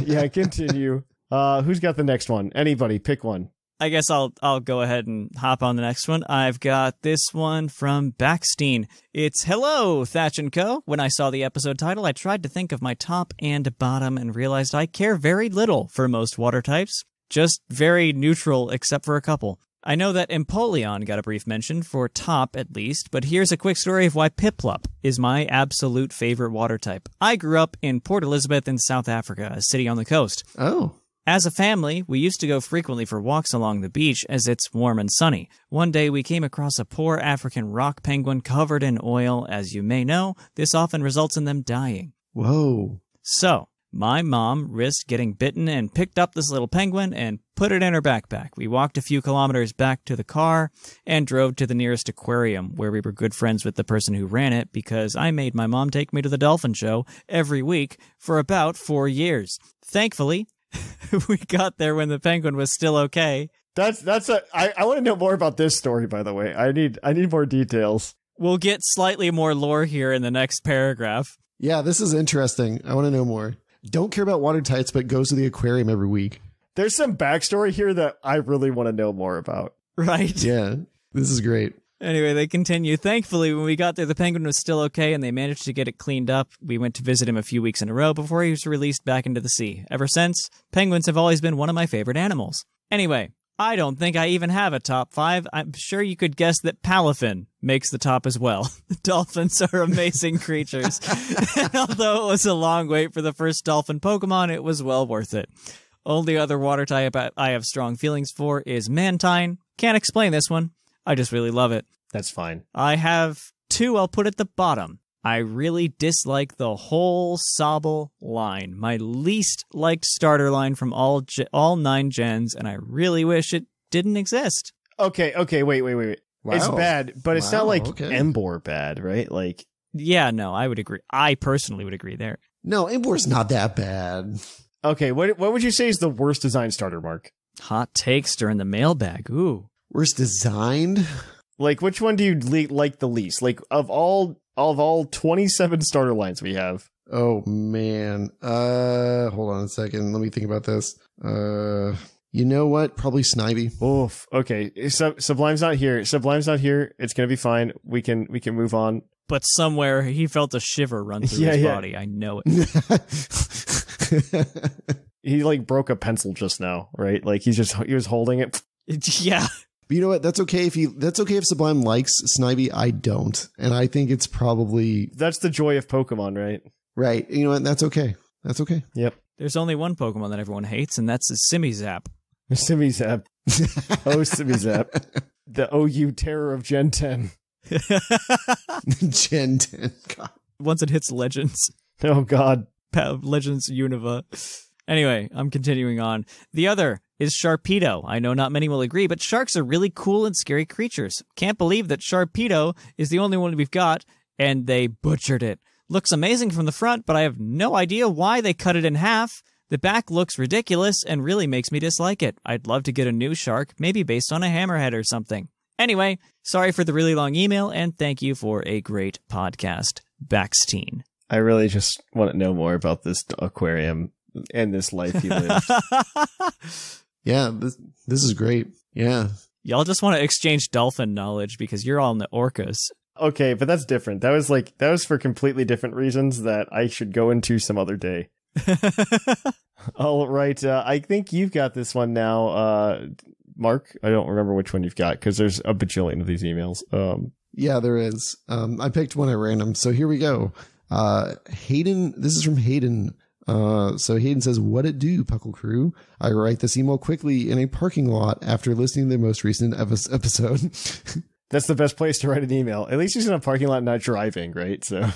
Yeah, continue. Who's got the next one? Anybody, pick one. I guess I'll go ahead and hop on the next one. I've got this one from Backstein. It's Hello, Thatch & Co. When I saw the episode title, I tried to think of my top and bottom and realized I care very little for most water types. Just very neutral except for a couple. I know that Empoleon got a brief mention, for top at least, but here's a quick story of why Piplup is my absolute favorite water type. I grew up in Port Elizabeth in South Africa, a city on the coast. Oh. As a family, we used to go frequently for walks along the beach as it's warm and sunny. One day we came across a poor African rock penguin covered in oil. As you may know, this often results in them dying. Whoa. So, my mom risked getting bitten and picked up this little penguin and put it in her backpack. We walked a few kilometers back to the car and drove to the nearest aquarium, where we were good friends with the person who ran it because I made my mom take me to the dolphin show every week for about 4 years. Thankfully, we got there when the penguin was still okay. I want to know more about this story, by the way. I need more details. We'll get slightly more lore here in the next paragraph. Yeah, this is interesting. I want to know more. Don't care about water types, but goes to the aquarium every week. There's some backstory here that I really want to know more about. Right? Yeah, this is great. Anyway, they continue. Thankfully, when we got there, the penguin was still okay, and they managed to get it cleaned up. We went to visit him a few weeks in a row before he was released back into the sea. Ever since, penguins have always been one of my favorite animals. Anyway, I don't think I even have a top 5. I'm sure you could guess that Palafin makes the top as well. Dolphins are amazing creatures. And although it was a long wait for the first dolphin Pokemon, it was well worth it. Only other water type I have strong feelings for is Mantine. Can't explain this one. I just really love it. That's fine. I have 2 I'll put at the bottom. I really dislike the whole Sobble line. My least liked starter line from all 9 gens, and I really wish it didn't exist. Okay, wait. Wow. It's bad, but it's not like Emboar bad, right? Like, yeah, no, I would agree. I personally would agree there. No, Emboar's not that bad. Okay, what would you say is the worst design starter, Mark? Hot takes during the mailbag. Ooh. Worst designed? Like, which one do you like the least? Like, of all 27 starter lines we have. Oh, man. Hold on a second. Let me think about this. You know what? Probably Snivy. Oof. Okay. Sublime's not here. It's going to be fine. We can move on. But somewhere he felt a shiver run through his body. I know it. He like broke a pencil just now, right? Like he was holding it. Yeah. But you know what? That's okay if Sublime likes Snivy. I don't. And I think it's probably... That's the joy of Pokemon, right? Right. You know what? That's okay. Yep. There's only one Pokemon that everyone hates, and that's Simizap. Simizap. Oh, Simizap. The OU terror of Gen 10. Gen 10. God. Once it hits Legends. Oh, God. Legends Unova. Anyway, I'm continuing on. The other is Sharpedo. I know not many will agree, but sharks are really cool and scary creatures. Can't believe that Sharpedo is the only one we've got, and they butchered it. Looks amazing from the front, but I have no idea why they cut it in half. The back looks ridiculous and really makes me dislike it. I'd love to get a new shark, maybe based on a hammerhead or something. Anyway, sorry for the really long email, and thank you for a great podcast. Baxteen. I really just want to know more about this aquarium and this life he lived. Yeah, this is great. Yeah. Y'all just want to exchange dolphin knowledge because you're all in the orcas. Okay, but that's different. That was for completely different reasons that I should go into some other day. All right, I think you've got this one now, Mark. I don't remember which one you've got because there's a bajillion of these emails. Yeah, there is. I picked one at random, so here we go. Hayden, this is from Hayden. So Hayden says, "What it do, Puckle Crew? I write this email quickly in a parking lot after listening to the most recent episode." That's the best place to write an email. At least he's in a parking lot, not driving, right? So,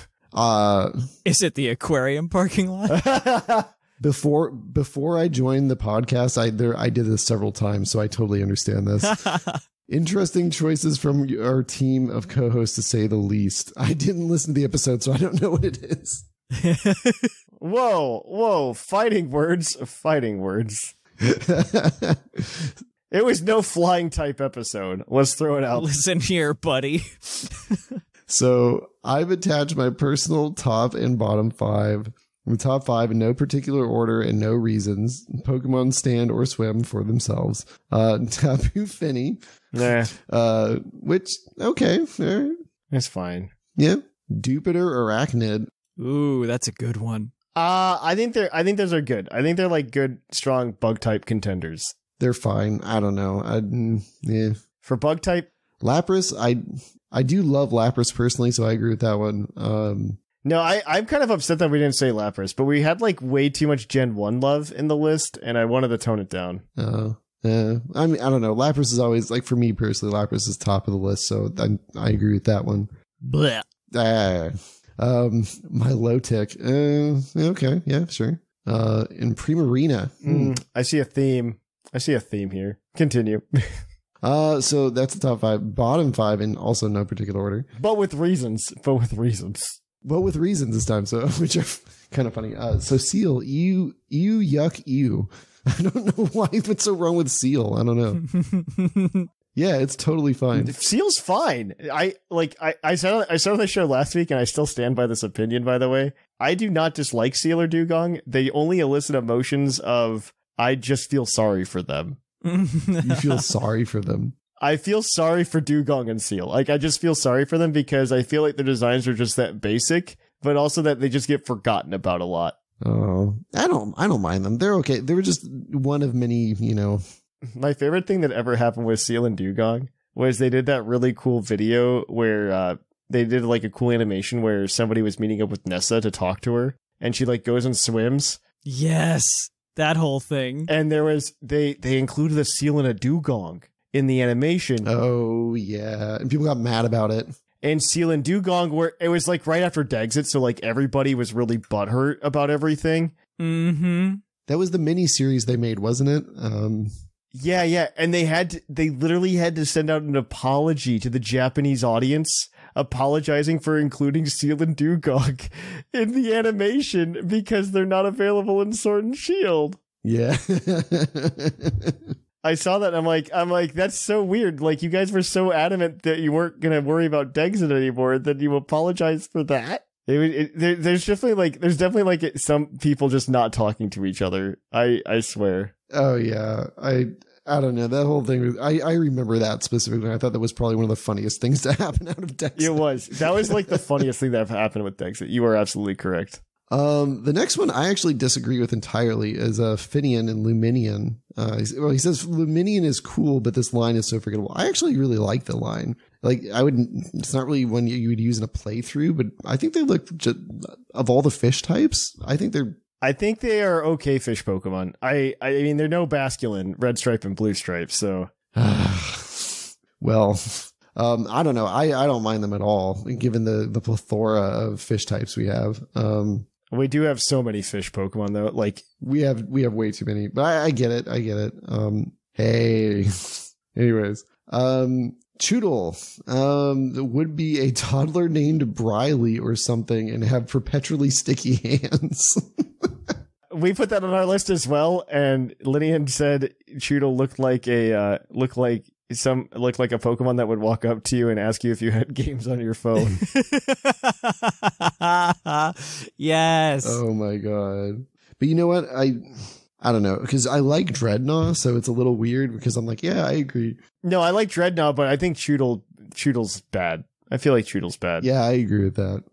is it the aquarium parking lot? Before I joined the podcast, I did this several times, so I totally understand this. Interesting choices from our team of co-hosts, to say the least. I didn't listen to the episode, so I don't know what it is. Whoa, fighting words. It was no flying type episode. Let's throw it out. Listen here, buddy. So I've attached my personal top and bottom 5. The top 5 in no particular order and no reasons. Pokemon stand or swim for themselves. Tapu Fini. Nah. Which, okay. Right. It's fine. Yeah. Dupiter Arachnid. Ooh, that's a good one. I think those are good. I think they're like good, strong bug type contenders. They're fine. I don't know. Yeah. For bug type, Lapras, I do love Lapras personally, so I agree with that one. No, I'm kind of upset that we didn't say Lapras, but we had like way too much Gen 1 love in the list, and I wanted to tone it down. Yeah. I mean, I don't know. Lapras is always, like, for me personally, Lapras is top of the list, so I agree with that one. Blech. My low tick. Okay, yeah, sure. In Primarina. I see a theme. Here. Continue. So that's the top 5. Bottom 5 in also no particular order. But with reasons. But with reasons this time, so which are kind of funny. So Seal, ew, yuck, ew. I don't know what's so wrong with Seal. I don't know. Yeah, it's totally fine. Seal's fine. I said on the show last week, and I still stand by this opinion, by the way. I do not dislike Seal or Dugong. They only elicit emotions of, I just feel sorry for them. You feel sorry for them? I feel sorry for Dugong and Seal. Like, I just feel sorry for them because I feel like their designs are just that basic, but also that they just get forgotten about a lot. Oh, I don't mind them. They're okay. They were just one of many, my favorite thing that ever happened with Seal and Dugong was they did that really cool video where they did like a cool animation where somebody was meeting up with Nessa to talk to her, and she like goes and swims. Yes, that whole thing. And there was they included a seal and a dugong in the animation. Oh yeah, and people got mad about it. And Seal and Dugong it was like right after Dexit, so like everybody was really butthurt about everything. Mm-hmm. That was the mini series they made, wasn't it? Yeah, and they literally had to send out an apology to the Japanese audience, apologizing for including Seal and Dugong in the animation because they're not available in Sword and Shield. Yeah. I saw that and I'm like, that's so weird. Like, you guys were so adamant that you weren't going to worry about Dexit anymore that you apologized for that. There's definitely like some people just not talking to each other. I swear. Oh yeah. I don't know. That whole thing, I remember that specifically. I thought that was probably one of the funniest things to happen out of Dexit. It was. That was like the funniest thing that happened with Dexit. You are absolutely correct. The next one I actually disagree with entirely is Finian and Luminian. He says Luminian is cool, but this line is so forgettable. I actually really like the line. Like, it's not really one you would use in a playthrough, but I think they look of all the fish types. I think they are okay fish Pokemon. I mean, they're no Basculin, Red Stripe and Blue Stripe, so. Well, I don't know. I don't mind them at all, given the plethora of fish types we have. We do have so many fish Pokemon, though. Like, we have way too many, but I get it. Hey, anyways, Choodle, would be a toddler named Briley or something and have perpetually sticky hands. We put that on our list as well, and Linian said Choodle looked like a Pokemon that would walk up to you and ask you if you had games on your phone. Yes. Oh my god. But you know what? I don't know, because I like Dreadnought, so it's a little weird because I'm like, yeah, I agree. No, I like Dreadnought, but I think Choodle's bad. I feel like Choodle's bad. Yeah, I agree with that.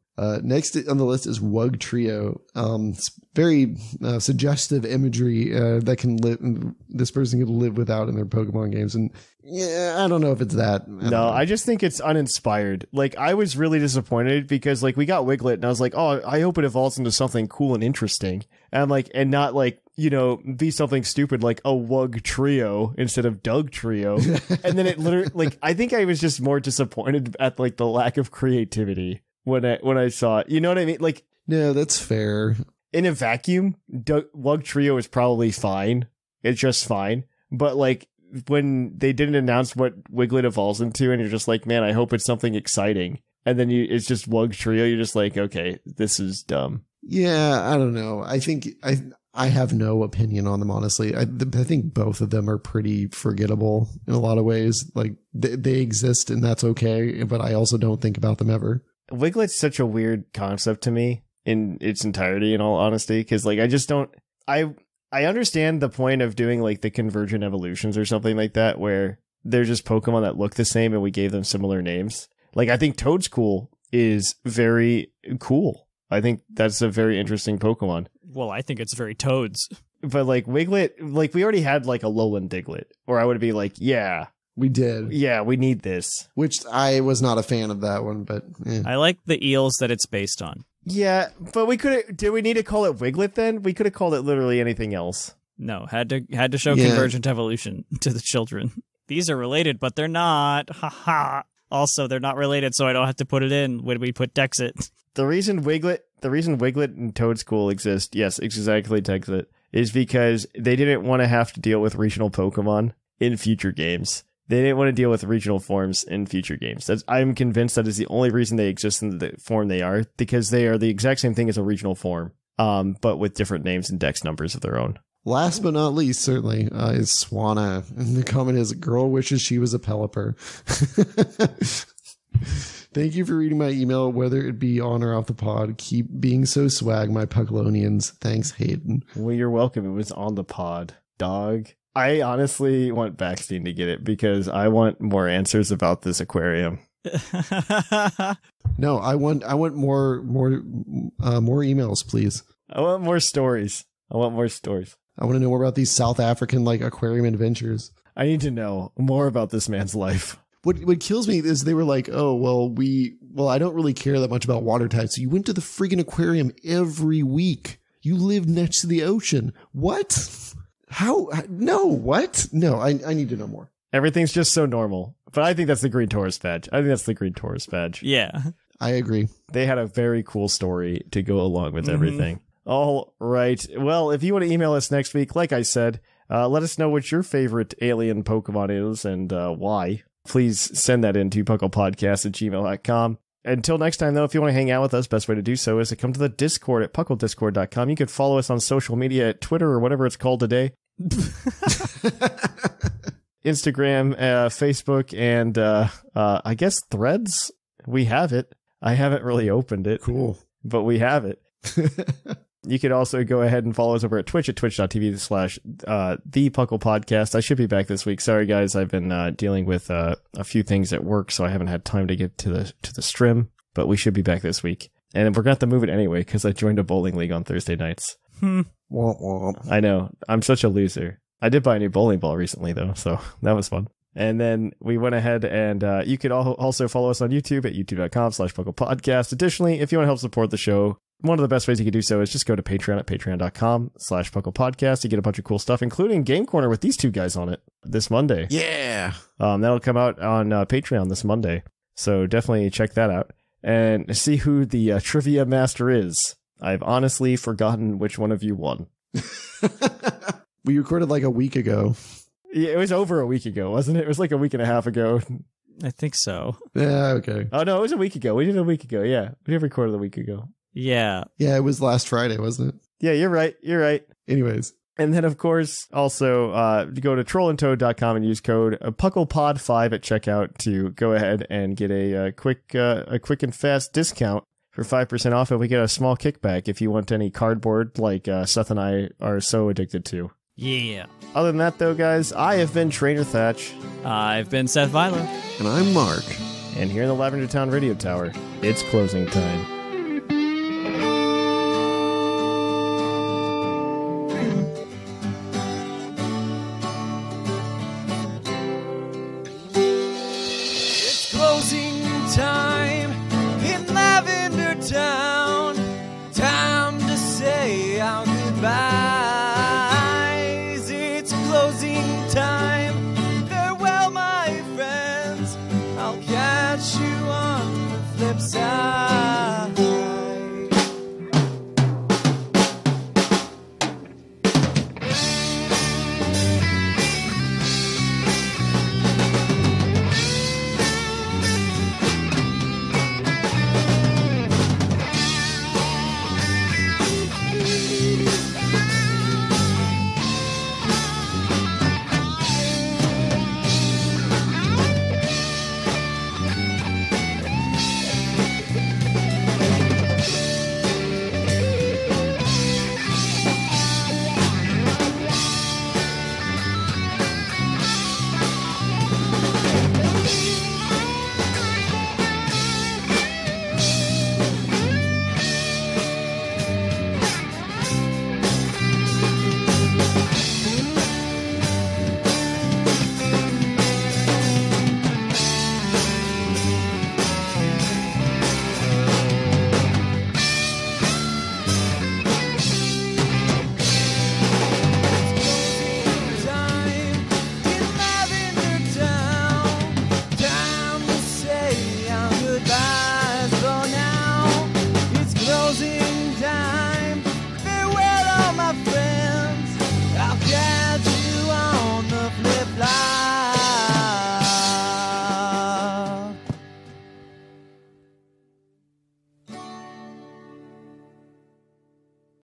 Next on the list is Wug Trio. It's very suggestive imagery that this person can live without in their Pokemon games. And yeah, I don't know if it's that. I just think it's uninspired. Like, I was really disappointed because like we got Wiglet and I was like, oh, I hope it evolves into something cool and interesting. And I'm like, and not like, you know, be something stupid like a Wug Trio instead of Doug Trio. And then it literally, like, I think I was just more disappointed at like the lack of creativity when I saw it. You know what I mean? Like, no, that's fair. In a vacuum, Wug Trio is probably fine. It's just fine. But like when they didn't announce what Wiglet evolves into, and you're just like, man, I hope it's something exciting. And then it's just Wug Trio. You're just like, okay, this is dumb. Yeah, I don't know. I think I have no opinion on them, honestly. I think both of them are pretty forgettable in a lot of ways. Like they exist and that's okay, but I also don't think about them ever. Wiglet's such a weird concept to me in its entirety, in all honesty, because like I just don't. I understand the point of doing like the convergent evolutions or something like that, where they're just Pokemon that look the same and we gave them similar names. Like, I think Toedscool is very cool. I think that's a very interesting Pokemon. Well, I think it's very Toads. But like Wiglet, like we already had like a Alolan Diglett, or I would be like, yeah. We did. Yeah, we need this. Which I was not a fan of that one, but I like the eels that it's based on. Yeah, but did we need to call it Wiglet then? We could have called it literally anything else. No, had to show convergent evolution to the children. These are related, but they're not. Haha. Also, they're not related, so I don't have to put it in when we put Dexit. The reason Wiglet and Toedscool exist, yes, exactly Dexit, is because they didn't want to have to deal with regional Pokemon in future games. They didn't want to deal with regional forms in future games. I'm convinced that is the only reason they exist in the form they are, because they are the exact same thing as a regional form, but with different names and dex numbers of their own. Last but not least, certainly, is Swanna. And the comment is, girl wishes she was a Pelipper. Thank you for reading my email, whether it be on or off the pod. Keep being so swag, my Pucklonians. Thanks, Hayden. Well, you're welcome. It was on the pod, dog. I honestly want Backstein to get it because I want more answers about this aquarium. No, I want more emails, please. I want more stories. I want to know more about these South African like aquarium adventures. I need to know more about this man's life. What kills me is they were like, oh, well, I don't really care that much about water types. So you went to the friggin' aquarium every week. You live next to the ocean. What? How? No, what? No, I need to know more. Everything's just so normal. But I think that's the Green Tourist badge. Yeah. I agree. They had a very cool story to go along with everything. All right. Well, if you want to email us next week, like I said, let us know what your favorite alien Pokemon is and why. Please send that in to puclpodcast@gmail.com. Until next time, though, if you want to hang out with us, best way to do so is to come to the Discord at pucldiscord.com. You could follow us on social media at Twitter or whatever it's called today. Instagram, Facebook, and I guess Threads. We have it. I haven't really opened it. Cool. But we have it. You could also go ahead and follow us over at Twitch at twitch.tv/the Puckle Podcast. I should be back this week. Sorry, guys. I've been dealing with a few things at work, so I haven't had time to get to the stream. But we should be back this week. And we're going to have to move it anyway, because I joined a bowling league on Thursday nights. Womp womp. I know. I'm such a loser. I did buy a new bowling ball recently, though, so that was fun. And then we went ahead and you could also follow us on YouTube at youtube.com/puclepodcast. Additionally, if you want to help support the show, one of the best ways you can do so is just go to Patreon at patreon.com/puclepodcast. You get a bunch of cool stuff, including Game Corner with these two guys on it this Monday. Yeah. That'll come out on Patreon this Monday. So definitely check that out and see who the trivia master is. I've honestly forgotten which one of you won. We recorded like a week ago. Yeah, it was over a week ago, wasn't it? It was like a week and a half ago. I think so. Yeah, okay. Oh, no, it was a week ago. We did it a week ago, yeah. We did record it a week ago. Yeah. Yeah, it was last Friday, wasn't it? Yeah, you're right. Anyways. And then, of course, also go to trollandtoad.com and use code PucklePod5 at checkout to go ahead and get a quick and fast discount for 5% off. And we get a small kickback if you want any cardboard like Seth and I are so addicted to. Yeah. Other than that, though, guys, I have been Trainer Thatch. I've been Seth Vila. And I'm Mark. And here in the Lavender Town Radio Tower, it's closing time. It's closing time in Lavender Town. Time to say our goodbyes. It's closing time. Farewell, my friends. I'll catch you on the flip side.